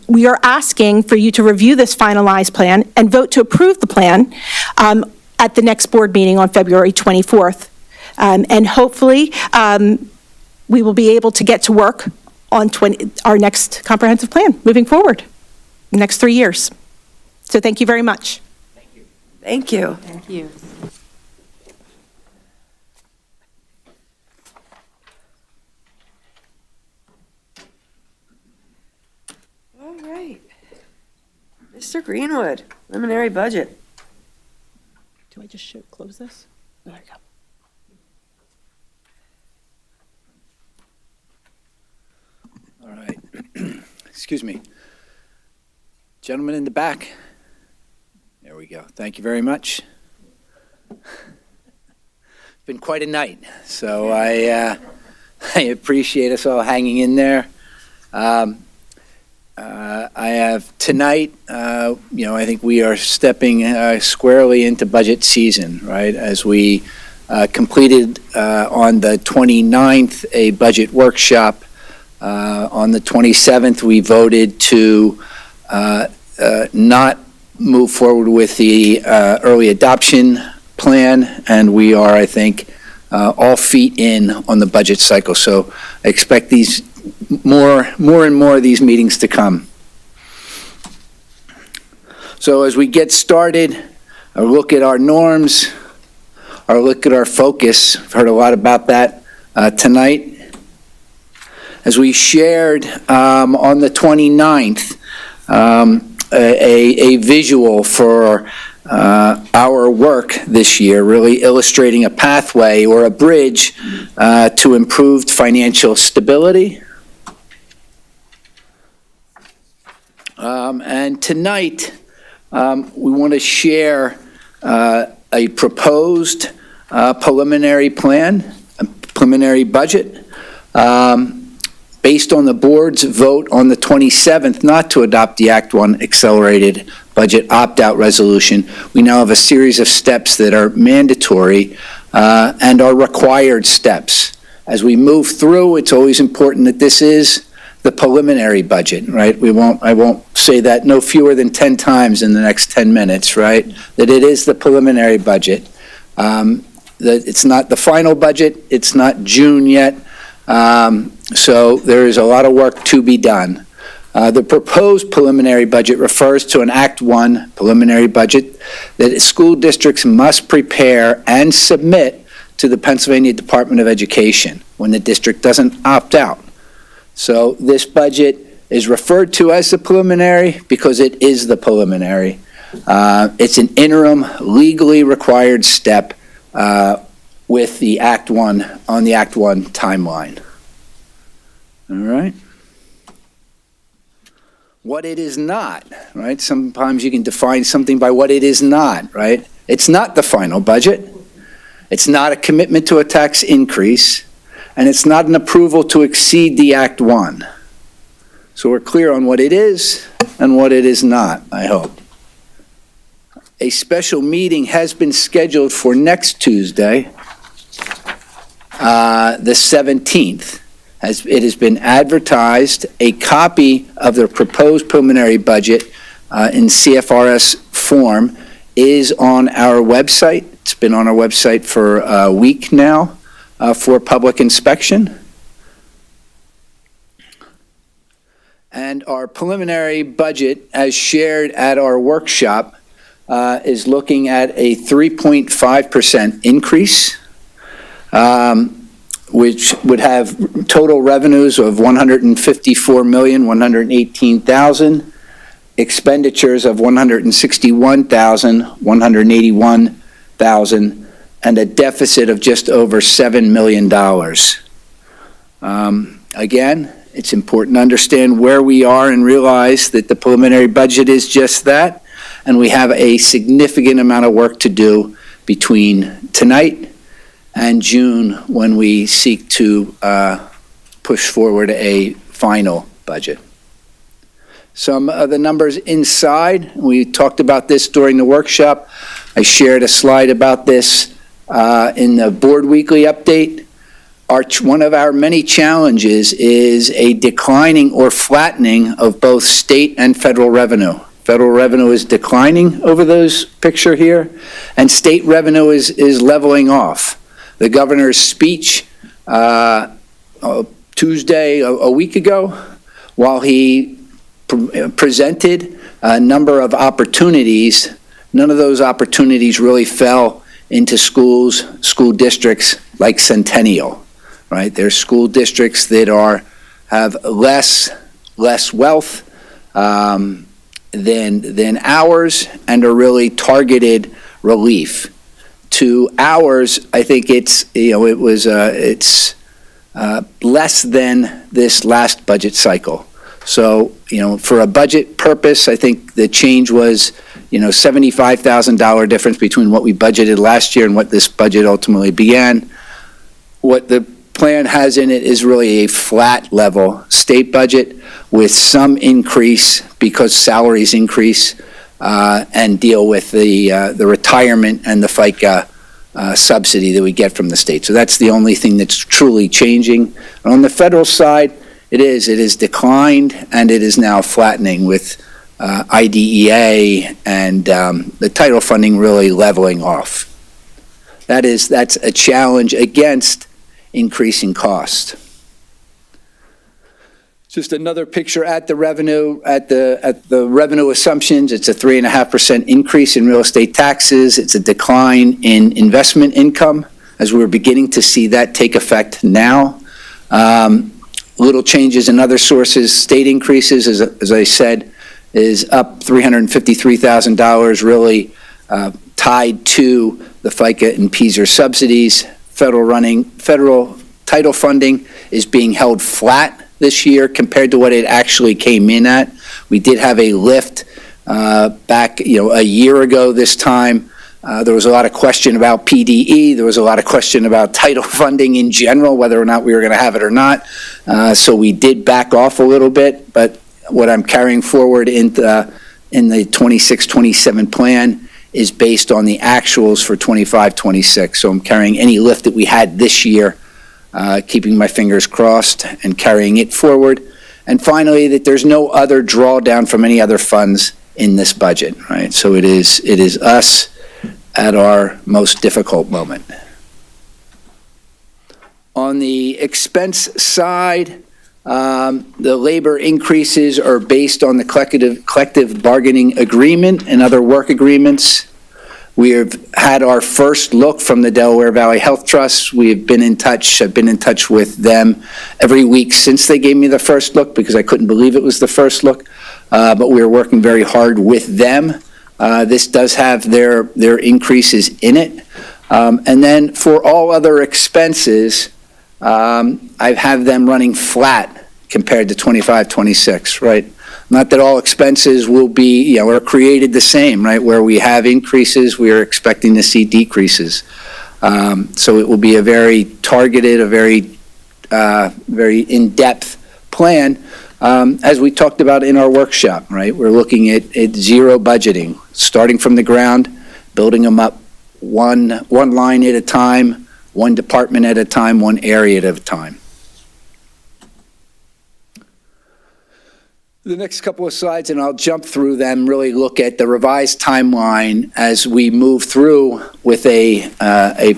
we are asking for you to review this finalized plan and vote to approve the plan at the next board meeting on February 24th. And hopefully, we will be able to get to work on our next comprehensive plan moving forward, the next 3 years. So thank you very much. Thank you. Thank you. All right. Mr. Greenwood, preliminary budget. Do I just close this? There you go. All right. Excuse me. Gentleman in the back. There we go. Thank you very much. It's been quite a night, so I appreciate us all hanging in there. I have tonight, I think we are stepping squarely into budget season, right? As we completed on the 29th a budget workshop. On the 27th, we voted to not move forward with the early adoption plan, and we are, I think, all feet in on the budget cycle. So I expect these more and more of these meetings to come. So as we get started, a look at our norms, our look at our focus. I've heard a lot about that tonight. As we shared on the 29th, a visual for our work this year, really illustrating a pathway or a bridge to improved financial stability. And tonight, we want to share a proposed preliminary plan, a preliminary budget, based on the board's vote on the 27th not to adopt the Act 1 Accelerated Budget Opt-out Resolution. We now have a series of steps that are mandatory and are required steps. As we move through, it's always important that this is the preliminary budget, right? I won't say that no fewer than 10 times in the next 10 minutes, right? That it is the preliminary budget. That it's not the final budget, it's not June yet, so there is a lot of work to be done. The proposed preliminary budget refers to an Act 1 preliminary budget that school districts must prepare and submit to the Pennsylvania Department of Education when the district doesn't opt out. So this budget is referred to as the preliminary because it is the preliminary. It's an interim, legally required step with the Act 1, on the Act 1 timeline. All right? What it is not, right? Sometimes you can define something by what it is not, right? It's not the final budget. It's not a commitment to a tax increase. And it's not an approval to exceed the Act 1. So we're clear on what it is and what it is not, I hope. A special meeting has been scheduled for next Tuesday, the 17th. It has been advertised. A copy of the proposed preliminary budget in CFRS form is on our website. It's been on our website for a week now. For public inspection. And our preliminary budget, as shared at our workshop, is looking at a 3.5% increase, which would have total revenues of $154,118,000, expenditures of $161,181,000, and a deficit of just over $7 million. Again, it's important to understand where we are and realize that the preliminary budget is just that, and we have a significant amount of work to do between tonight and June when we seek to push forward a final budget. Some of the numbers inside, we talked about this during the workshop. I shared a slide about this in the board weekly update. One of our many challenges is a declining or flattening of both state and federal revenue. Federal revenue is declining over those picture here, and state revenue is leveling off. The governor's speech Tuesday, a week ago, while he presented a number of opportunities, none of those opportunities really fell into school districts like Centennial, right? There's school districts that have less wealth than ours and are really targeted relief. To ours, I think it's less than this last budget cycle. So, for a budget purpose, I think the change was, $75,000 difference between what we budgeted last year and what this budget ultimately began. What the plan has in it is really a flat level state budget with some increase because salaries increase and deal with the retirement and the FICA subsidy that we get from the state. So that's the only thing that's truly changing. And on the federal side, it is declined and it is now flattening with IDEA and the title funding really leveling off. That's a challenge against increasing cost. Just another picture at the revenue, at the revenue assumptions. It's a 3.5% increase in real estate taxes. It's a decline in investment income, as we're beginning to see that take effect now. Little changes in other sources. State increases, as I said, is up $353,000, really tied to the FICA and PSER subsidies. Federal title funding is being held flat this year compared to what it actually came in at. We did have a lift back, a year ago this time. There was a lot of question about PDE. There was a lot of question about title funding in general, whether or not we were going to have it or not. So we did back off a little bit, but what I'm carrying forward in the 26-27 plan is based on the actuals for 25-26. So I'm carrying any lift that we had this year, keeping my fingers crossed and carrying it forward. And finally, that there's no other drawdown from any other funds in this budget, right? So it is us at our most difficult moment. On the expense side, the labor increases are based on the collective bargaining agreement and other work agreements. We have had our first look from the Delaware Valley Health Trust. We have been in touch. I've been in touch with them every week since they gave me the first look because I couldn't believe it was the first look. But we are working very hard with them. This does have their increases in it. And then for all other expenses, I have them running flat compared to 25-26, right? Not that all expenses will be, are created the same, right? Where we have increases, we are expecting to see decreases. So it will be a very targeted, a very in-depth plan. As we talked about in our workshop, right? We're looking at zero budgeting, starting from the ground, building them up one line at a time, one department at a time, one area at a time. The next couple of slides, and I'll jump through them, really look at the revised timeline as we move through with a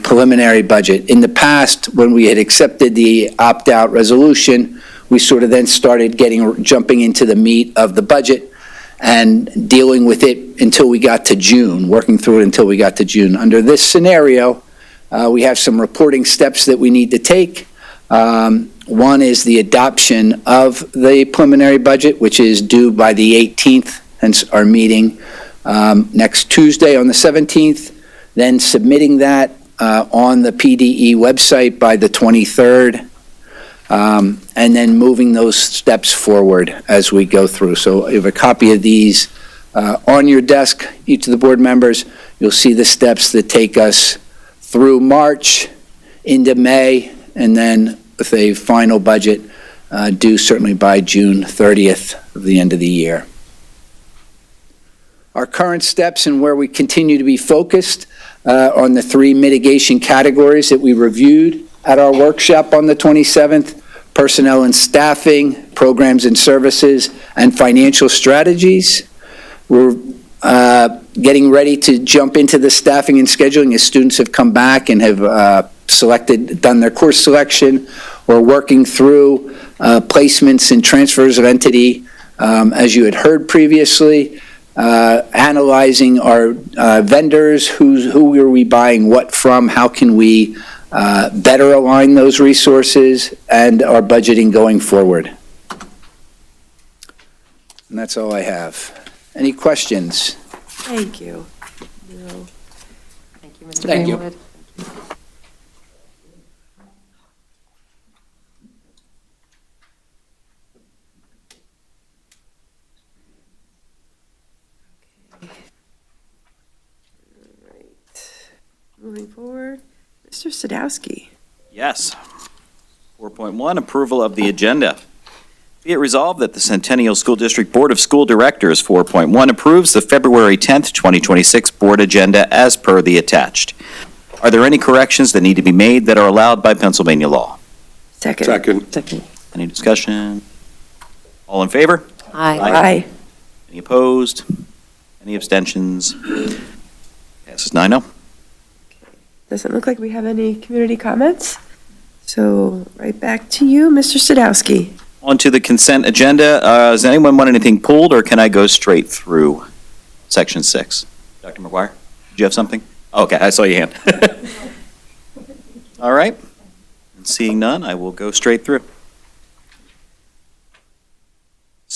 preliminary budget. In the past, when we had accepted the opt-out resolution, we sort of then started jumping into the meat of the budget and dealing with it until we got to June, working through it until we got to June. Under this scenario, we have some reporting steps that we need to take. One is the adoption of the preliminary budget, which is due by the 18th, hence our meeting next Tuesday on the 17th, then submitting that on the PDE website by the 23rd, and then moving those steps forward as we go through. So you have a copy of these on your desk, each of the board members. You'll see the steps that take us through March into May, and then with a final budget due certainly by June 30th of the end of the year. Our current steps and where we continue to be focused on the three mitigation categories that we reviewed at our workshop on the 27th: personnel and staffing, programs and services, and financial strategies. We're getting ready to jump into the staffing and scheduling as students have come back and have done their course selection. We're working through placements and transfers of entity, as you had heard previously, analyzing our vendors, who are we buying what from, how can we better align those resources, and our budgeting going forward. And that's all I have. Any questions? Thank you. No. Thank you, Mr. Thank you. Greenwood. Moving forward, Mr. Sadowski. Yes. 4.1, approval of the agenda. Be it resolved that the Centennial School District Board of School Directors, 4.1, approves the February 10th, 2026 board agenda as per the attached. Are there any corrections that need to be made that are allowed by Pennsylvania law? Second. Second. Any discussion? All in favor? Aye. Aye. Any opposed? Any abstentions? Passes 9-0. Doesn't look like we have any community comments. So right back to you, Mr. Sadowski. On to the consent agenda. Does anyone want anything pulled, or can I go straight through section 6? Dr. McGuire, did you have something? Okay, I saw your hand. All right. And seeing none, I will go straight through.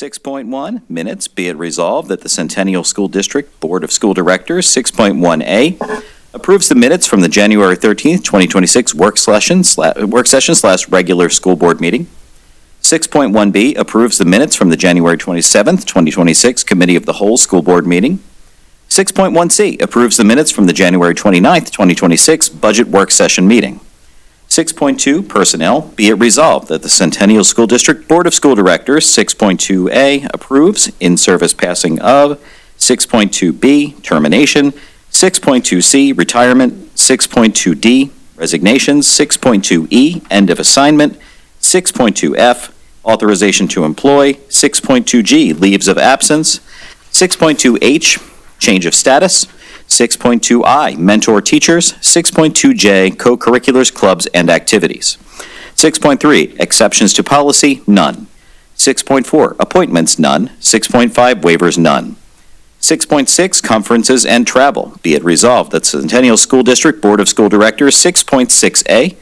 6.1, minutes. Be it resolved that the Centennial School District Board of School Directors, 6.1A, approves the minutes from the January 13th, 2026 work session/regular school board meeting. 6.1B approves the minutes from the January 27th, 2026 Committee of the Whole School Board meeting. 6.1C approves the minutes from the January 29th, 2026 Budget Work Session meeting. 6.2, Personnel. Be it resolved that the Centennial School District Board of School Directors, 6.2A, approves in-service passing of. 6.2B, termination. 6.2C, retirement. 6.2D, resignations. 6.2E, end of assignment. 6.2F, authorization to employ. 6.2G, leaves of absence. 6.2H, change of status. 6.2I, mentor teachers. 6.2J, co-curriculars, clubs, and activities. 6.3, exceptions to policy, none. 6.4, appointments, none. 6.5, waivers, none. 6.6, conferences and travel. Be it resolved that Centennial School District Board of School Directors, 6.6A,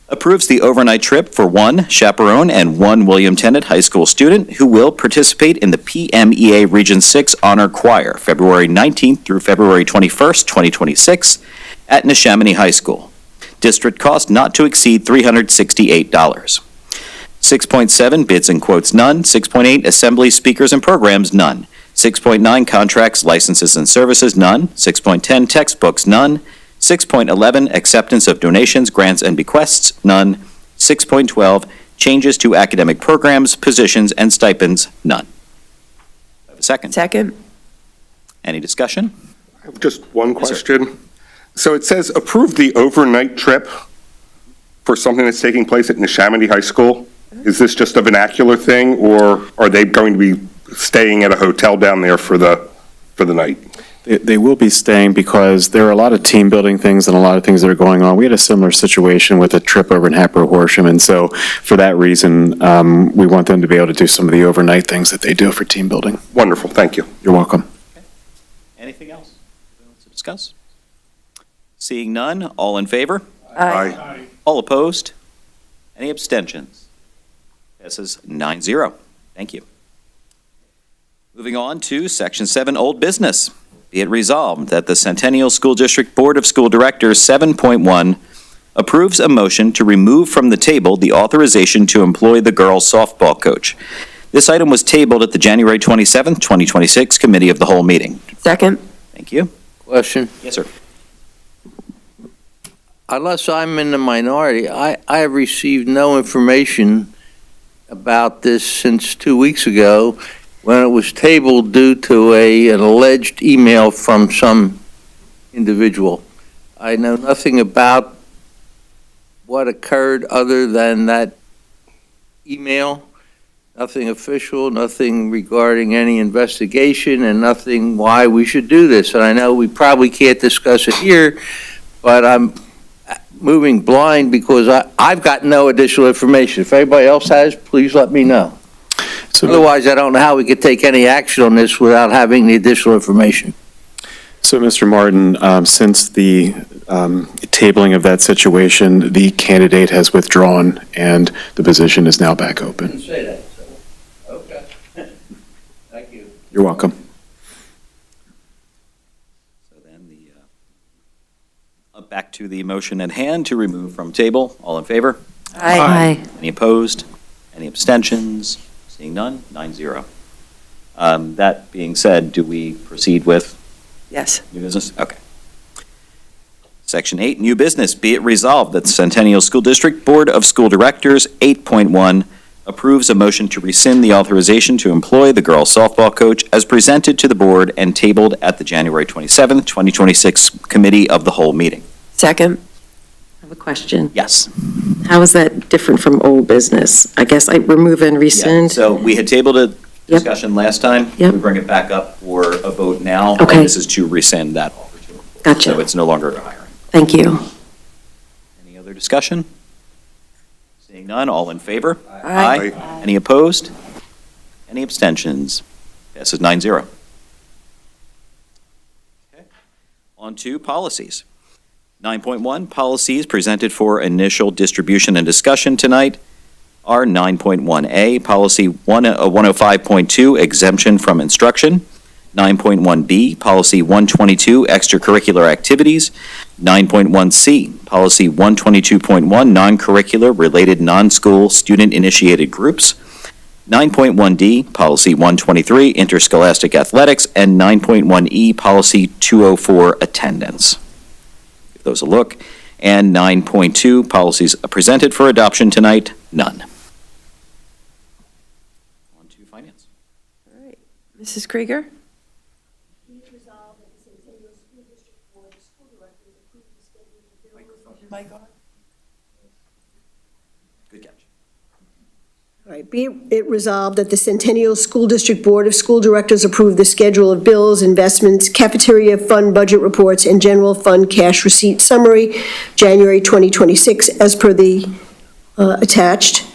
approves the overnight trip for one chaperone and one William Tennant High School student who will participate in the PMEA Region 6 Honor Choir, February 19th through February 21st, 2026, at Neshaminy High School. District cost not to exceed $368. 6.7, bids and quotes, none. 6.8, assembly, speakers, and programs, none. 6.9, contracts, licenses, and services, none. 6.10, textbooks, none. 6.11, acceptance of donations, grants, and bequests, none. 6.12, changes to academic programs, positions, and stipends, none. I have a second. Second. Any discussion? I have just one Yes, sir. question. So it says approve the overnight trip for something that's taking place at Neshaminy High School. Is this just a vernacular thing, or are they going to be staying at a hotel down there for the night? They will be staying because there are a lot of team building things and a lot of things that are going on. We had a similar situation with a trip over in Hatboro Horsham, and so for that reason, we want them to be able to do some of the overnight things that they do for team building. Wonderful, thank you. You're welcome. Anything else to discuss? Seeing none, all in favor? Aye. All opposed? Any abstentions? Passes 9-0. Thank you. Moving on to Section 7, Old Business. Be it resolved that the Centennial School District Board of School Directors 7.1 approves a motion to remove from the table the authorization to employ the girls softball coach. This item was tabled at the January 27th, 2026 Committee of the Whole meeting. Second. Thank you. Question. Yes, sir. Unless I'm in the minority, I have received no information about this since 2 weeks ago when it was tabled due to an alleged email from some individual. I know nothing about what occurred other than that email, nothing official, nothing regarding any investigation, and nothing why we should do this. And I know we probably can't discuss it here, but I'm moving blind because I've got no additional information. If anybody else has, please let me know. So, Otherwise, I don't know how we could take any action on this without having the additional information. so Mr. Martin, since the tabling of that situation, the candidate has withdrawn and the position is now back open. Say that, okay. Thank you. You're welcome. So then back to the motion at hand to remove from table. All in favor? Aye. Any opposed? Any abstentions? Seeing none, 9-0. That being said, do we proceed with Yes. new business? Okay. Section 8, new business. Be it resolved that the Centennial School District Board of School Directors 8.1 approves a motion to rescind the authorization to employ the girls softball coach as presented to the board and tabled at the January 27th, 2026 Committee of the Whole meeting. Second. I have a question. Yes. How is that different from old business? I guess I remove and Yeah, rescind. so we had tabled a discussion last time. Yep. We bring it back up for a vote now. Okay. And this is to rescind that offer to employ. Gotcha. So it's no longer a hiring. Thank you. Any other discussion? Seeing none, all in favor? Aye. Any opposed? Any abstentions? Passes 9-0. Okay. On to policies. 9.1, policies presented for initial distribution and discussion tonight are 9.1A, Policy 105.2, Exemption from Instruction, 9.1B, Policy 122, Extracurricular Activities, 9.1C, Policy 122.1, Non-Curricular Related Non-School Student-Initiated Groups, 9.1D, Policy 123, Interscholastic Athletics, and 9.1E, Policy 204, Attendance. Give those a look. And 9.2, policies presented for adoption tonight, none. On to finance. All right. Mrs. Krieger? Good catch. All right, be it resolved that the Centennial School District Board of School Directors approve the schedule of bills, investments, cafeteria fund budget reports, and general fund cash receipt summary, January 2026, as per the attached.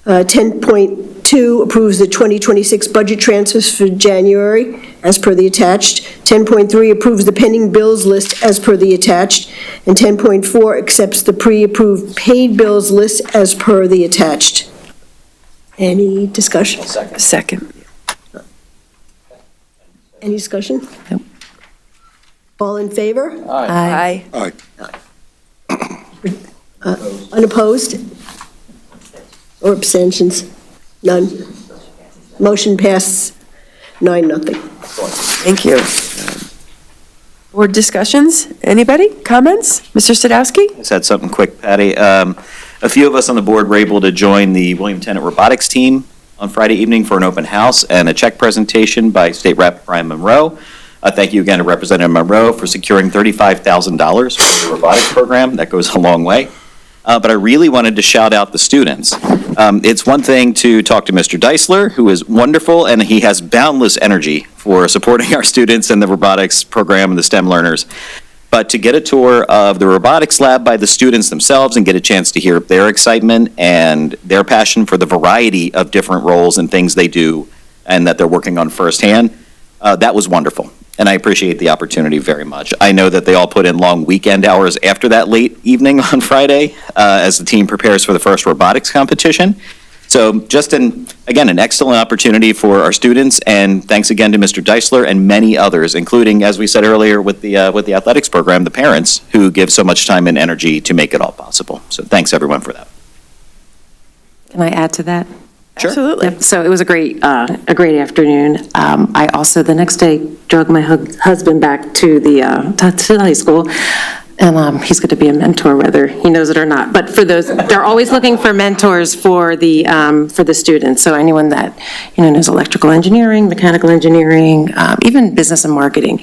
10.2 approves the 2026 budget transfers for January, as per the attached. 10.3 approves the pending bills list, as per the attached. And 10.4 accepts the pre-approved paid bills list, as per the attached. Any discussion? Second. Any discussion? All in favor? Aye. Unopposed? Or abstentions? None. Motion passes 9-0. Thank you. Board discussions? Anybody? Comments? Mr. Sadowski? Just had something quick, Patty. A few of us on the board were able to join the William Tennant Robotics team on Friday evening for an open house and a check presentation by State Rep. Brian Monroe. Thank you again to Representative Monroe for securing $35,000 for the robotics program. That goes a long way. But I really wanted to shout out the students. It's one thing to talk to Mr. Deisler, who is wonderful, and he has boundless energy for supporting our students in the robotics program and the STEM learners. But to get a tour of the robotics lab by the students themselves and get a chance to hear their excitement and their passion for the variety of different roles and things they do and that they're working on firsthand, that was wonderful. And I appreciate the opportunity very much. I know that they all put in long weekend hours after that late evening on Friday as the team prepares for the first robotics competition. So just, again, an excellent opportunity for our students, and thanks again to Mr. Deisler and many others, including, as we said earlier, with the athletics program, the parents who give so much time and energy to make it all possible. So thanks, everyone, for that. Can I add to that? Sure. Absolutely. Yep, so it was a great afternoon. I also, the next day, drug my husband back to the high school, and he's going to be a mentor, whether he knows it or not. But for those, they're always looking for mentors for the students. So anyone that knows electrical engineering, mechanical engineering, even business and marketing,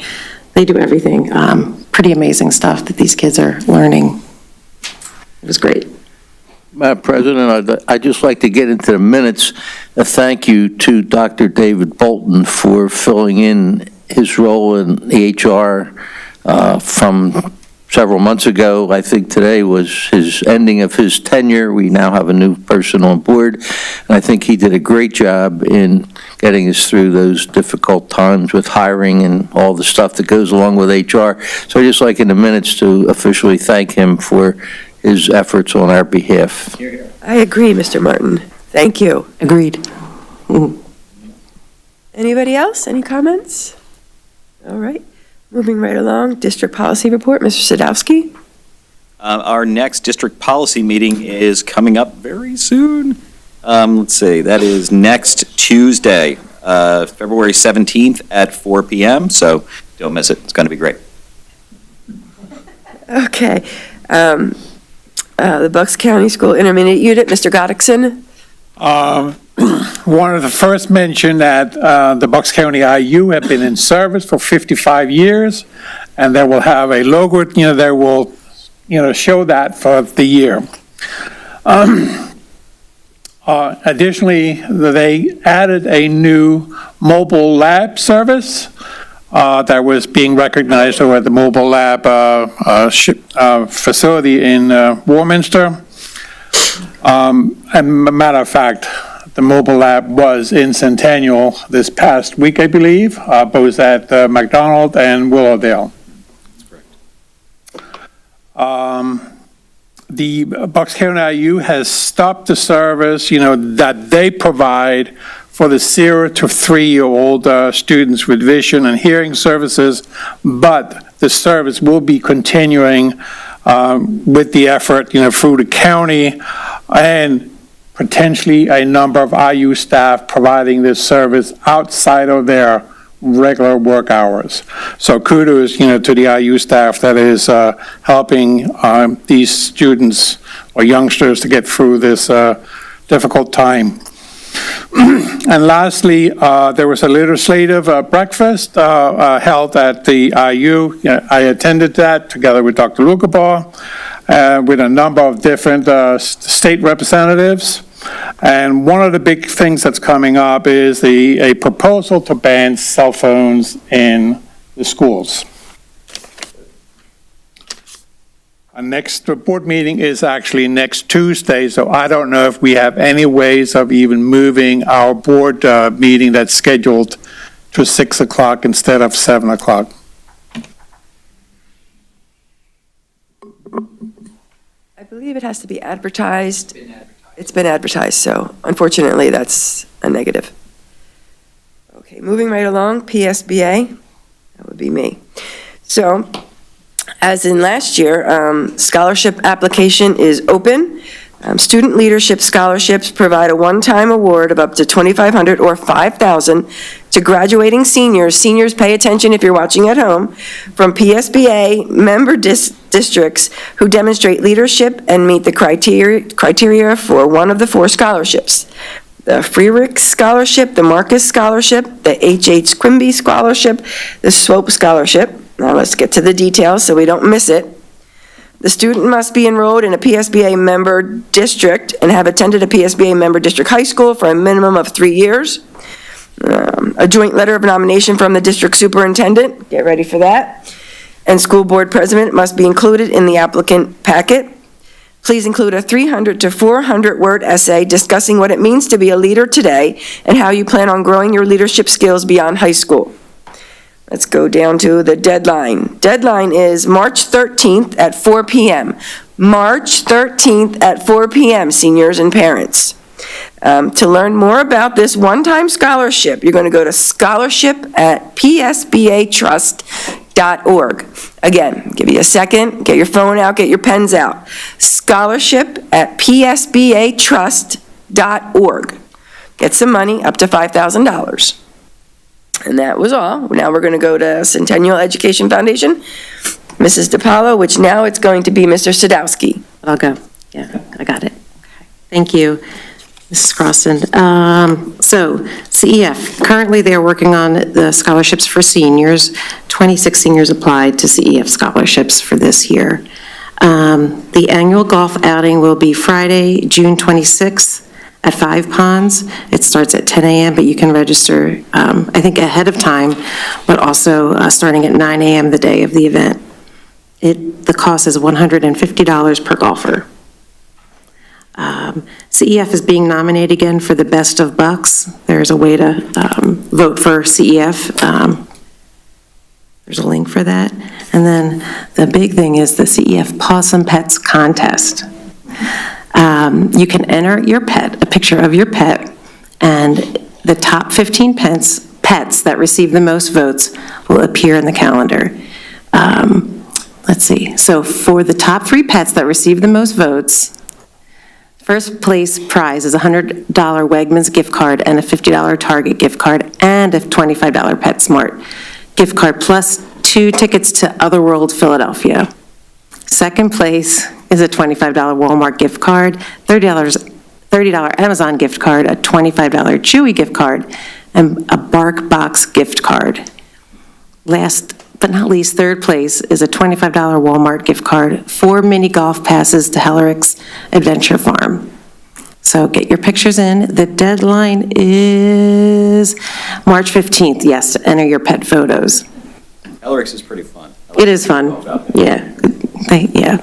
they do everything. Pretty amazing stuff that these kids are learning. It was great. Madam President, I'd just like to get into the minutes. A thank you to Dr. David Bolton for filling in his role in the HR from several months ago. I think today was his ending of his tenure. We now have a new person on board, and I think he did a great job in getting us through those difficult times with hiring and all the stuff that goes along with HR. So I'd just like in the minutes to officially thank him for his efforts on our behalf. I agree, Mr. Martin. Thank you. Agreed. Anybody else? Any comments? All right. Moving right along, district policy report, Mr. Sadowski. Our next district policy meeting is coming up very soon. Let's see, that is next Tuesday, February 17th at 4 p.m., so don't miss it. It's going to be great. Okay. The Bucks County School Intermediate Unit, Mr. Goddickson. Wanted to first mention that the Bucks County IU have been in service for 55 years, and they will have a logo, they will, show that for the year. Additionally, they added a new mobile lab service that was being recognized over at the mobile lab facility in Warminster. And a matter of fact, the mobile lab was in Centennial this past week, I believe, both at McDonald and Willowdale. That's correct. the Bucks County IU has stopped the service, that they provide for the 0 to 3-year-old students with vision and hearing services, but the service will be continuing with the effort, through the county and potentially a number of IU staff providing this service outside of their regular work hours. So kudos, to the IU staff that is helping these students or youngsters to get through this difficult time. And lastly, there was a legislative breakfast held at the IU. I attended that together with Dr. Lucabaugh, with a number of different state representatives. And one of the big things that's coming up is a proposal to ban cell phones in the schools. Our next board meeting is actually next Tuesday, so I don't know if we have any ways of even moving our board meeting that's scheduled to 6 o'clock instead of 7 o'clock. I believe it has to be advertised. It's been advertised, so unfortunately, that's a negative. Okay, moving right along, PSBA, that would be me. So, as in last year, scholarship application is open. Student leadership scholarships provide a one-time award of up to $2,500 or $5,000 to graduating seniors. Seniors, pay attention if you're watching at home, from PSBA member districts who demonstrate leadership and meet the criteria for one of the 4 scholarships: the Freerick Scholarship, the Marcus Scholarship, the H.H. Quimby Scholarship, the Swope Scholarship. Now let's get to the details so we don't miss it. The student must be enrolled in a PSBA member district and have attended a PSBA member district high school for a minimum of 3 years. A joint letter of nomination from the district superintendent, get ready for that, and school board president must be included in the applicant packet. Please include a 300 to 400 word essay discussing what it means to be a leader today and how you plan on growing your leadership skills beyond high school. Let's go down to the deadline. Deadline is March 13th at 4 p.m. March 13th at 4 p.m., seniors and parents. To learn more about this one-time scholarship, you're going to go to scholarship@psbatrust.org. Again, give you a second, get your phone out, get your pens out. Scholarship@psbatrust.org. Get some money, up to $5,000. And that was all. Now we're going to go to Centennial Education Foundation, Mrs. DiPaolo, which now it's going to be Mr. Sadowski. I'll go. Yeah, I got it. Okay. Thank you, Mrs. Crossan. So CEF, currently they're working on the scholarships for seniors. 26 seniors applied to CEF scholarships for this year. The annual golf outing will be Friday, June 26th. At 5 Ponds. It starts at 10 a.m., but you can register, I think, ahead of time, but also starting at 9 a.m. the day of the event. The cost is $150 per golfer. CEF is being nominated again for the Best of Bucks. There's a way to vote for CEF. There's a link for that. And then the big thing is the CEF Possum Pets Contest. You can enter your pet, a picture of your pet, and the top 15 pets that receive the most votes will appear in the calendar. Let's see. So for the top 3 pets that receive the most votes, first place prize is a $100 Wegmans gift card and a $50 Target gift card and a $25 PetSmart gift card, plus 2 tickets to Otherworld Philadelphia. Second place is a $25 Walmart gift card, $30 Amazon gift card, a $25 Chewy gift card, and a Bark Box gift card. Last but not least, third place is a $25 Walmart gift card, 4 mini golf passes to Hellerich's Adventure Farm. So get your pictures in. The deadline is March 15th, yes, to enter your pet photos. Hellerich's is pretty fun. It is fun, yeah. Yeah.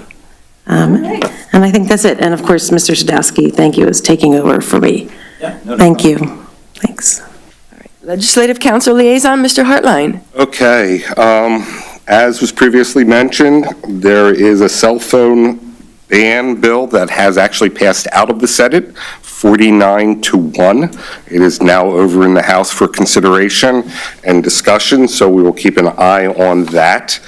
And I think that's it. And of course, Mr. Sadowski, thank you, is taking over for me. Yeah, no Thank you. Thanks. Legislative Council Liaison, Mr. Hartline. Okay, as was previously mentioned, there is a cell phone ban bill that has actually passed out of the Senate, 49-1. It is now over in the House for consideration and discussion, so we will keep an eye on that.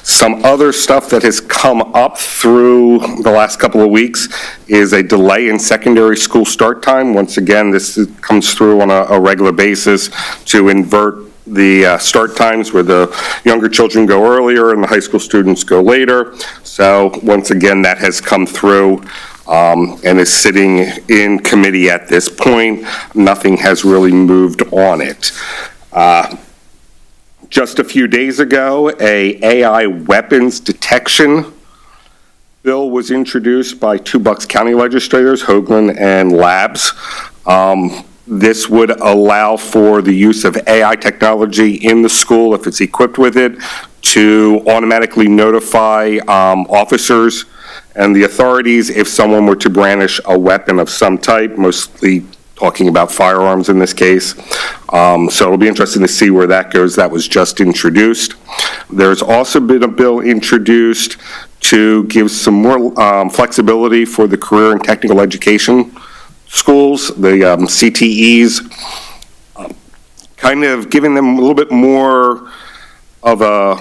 Some other stuff that has come up through the last couple of weeks is a delay in secondary school start time. Once again, this comes through on a regular basis to invert the start times where the younger children go earlier and the high school students go later. So once again, that has come through and is sitting in committee at this point. Nothing has really moved on it. Just a few days ago, a AI weapons detection bill was introduced by two Bucks County legislators, Hoagland and Labs. This would allow for the use of AI technology in the school, if it's equipped with it, to automatically notify officers and the authorities if someone were to brandish a weapon of some type, mostly talking about firearms in this case. So it'll be interesting to see where that goes. That was just introduced. There's also been a bill introduced to give some more flexibility for the career and technical education schools, the CTEs, kind of giving them a little bit more of a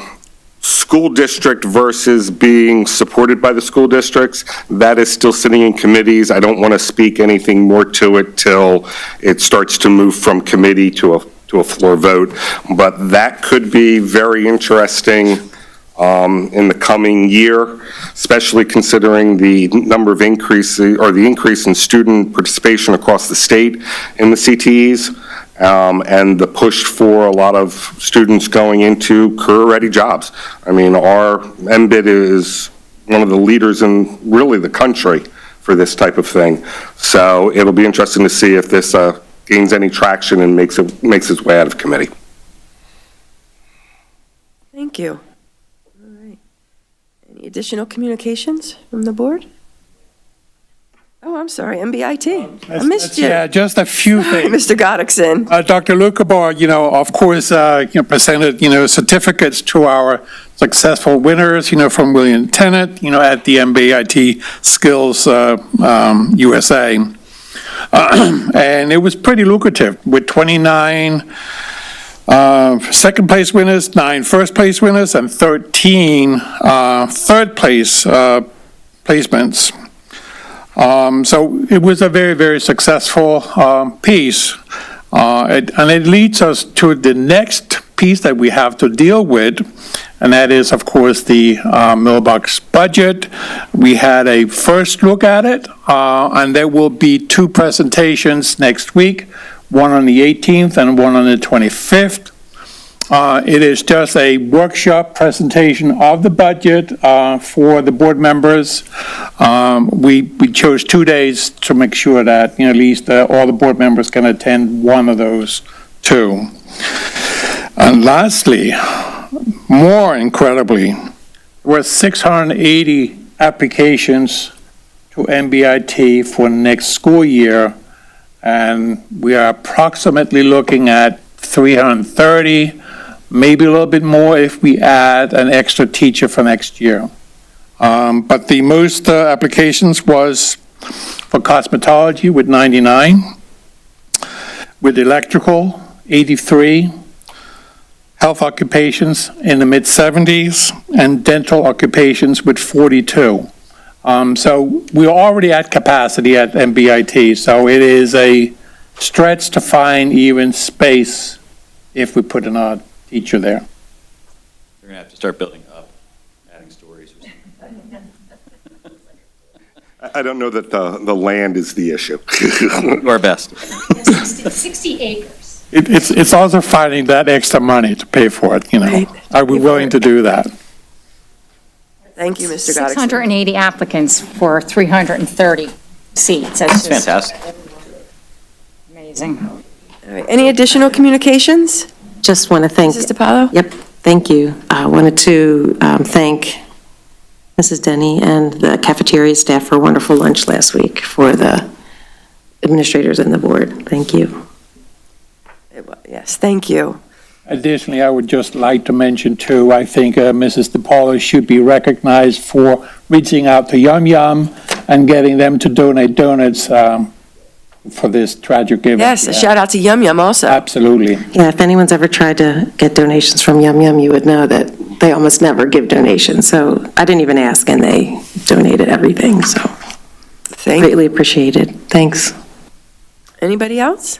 school district versus being supported by the school districts. That is still sitting in committees. I don't want to speak anything more to it till it starts to move from committee to a floor vote. But that could be very interesting in the coming year, especially considering the number of increase or the increase in student participation across the state in the CTEs. And the push for a lot of students going into career-ready jobs. I mean, our MBIT is one of the leaders in really the country for this type of thing. So it'll be interesting to see if this gains any traction and makes its way out of committee. Thank you. All right. Any additional communications from the board? Oh, I'm sorry, MBIT. I missed you. Yeah, just a few things. Mr. Goddickson. Dr. Lucabar, of course, presented, certificates to our successful winners, from William Tennant, at the MBIT Skills USA. And it was pretty lucrative with 29 second place winners, 9 first place winners, and 13 third place placements. So it was a very, very successful piece. And it leads us to the next piece that we have to deal with, and that is, of course, the mailbox budget. We had a first look at it, and there will be 2 presentations next week, one on the 18th and one on the 25th. It is just a workshop presentation of the budget for the board members. We chose 2 days to make sure that at least all the board members can attend one of those 2. And lastly, more incredibly, there were 680 applications to MBIT for next school year, and we are approximately looking at 330, maybe a little bit more if we add an extra teacher for next year. But the most applications was for cosmetology with 99, with electrical, 83, health occupations in the mid-70s, and dental occupations with 42. So we're already at capacity at MBIT, so it is a stretch to find even space if we put an odd teacher there. You're going to have to start building up, adding stories. I don't know that the land is the issue. Do our best. 60 acres. It's also finding that extra money to pay for it, Right. Are we willing to do that? Thank you, Mr. Goddickson. 680 applicants for 330 seats. That's fantastic. Amazing. All right. Any additional communications? Just want to thank. Mrs. DiPaolo? Yep, thank you. I wanted to thank Mrs. Denny and the cafeteria staff for a wonderful lunch last week, for the administrators and the board. Thank you. Yes, thank you. Additionally, I would just like to mention too, I think Mrs. DePaula should be recognized for reaching out to Yum Yum and getting them to donate donuts for this tragic event. Yes, a Yeah. shout out to Yum Yum also. Absolutely. Yeah, if anyone's ever tried to get donations from Yum Yum, you would know that they almost never give donations. So I didn't even ask, and they donated everything, so greatly appreciated. Thanks. Anybody else?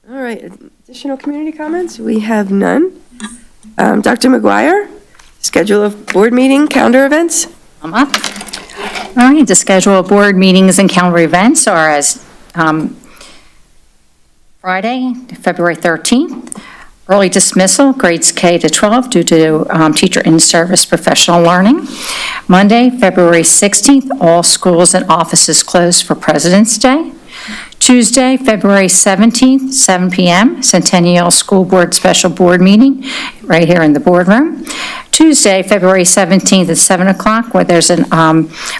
All right, additional community comments? We have none. Dr. McGuire, schedule of board meeting, calendar events? I'm up. All right, the schedule of board meetings and calendar events are as Friday, February 13th, early dismissal, grades K to 12 due to teacher in-service professional learning. Monday, February 16th, all schools and offices closed for President's Day. Tuesday, February 17th, 7 p.m., Centennial School Board Special Board Meeting, right here in the boardroom. Tuesday, February 17th at 7 o'clock, where there's an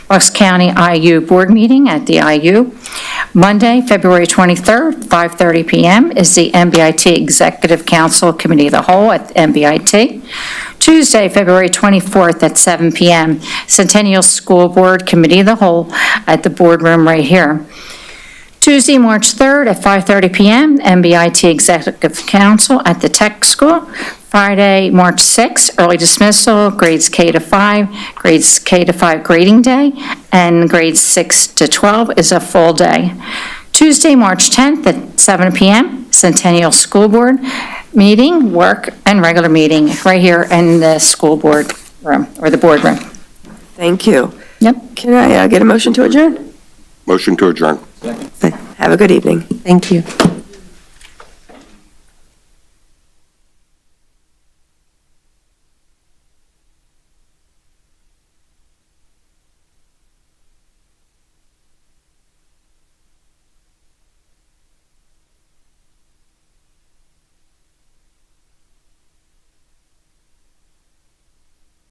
Bucks County IU Board Meeting at the IU. Monday, February 23rd, 5:30 p.m., is the MBIT Executive Council Committee of the Whole at MBIT. Tuesday, February 24th at 7 p.m., Centennial School Board Committee of the Whole at the boardroom right here. Tuesday, March 3rd at 5:30 p.m., MBIT Executive Council at the Tech School. Friday, March 6th, early dismissal, grades K to 5, grades K to 5 grading day, and grades 6 to 12 is a full day. Tuesday, March 10th at 7 p.m., Centennial School Board meeting, work, and regular meeting right here in the school board room, or the boardroom. Thank you. Yep. Can I get a motion to adjourn? Motion to adjourn. Have a good evening. Thank you.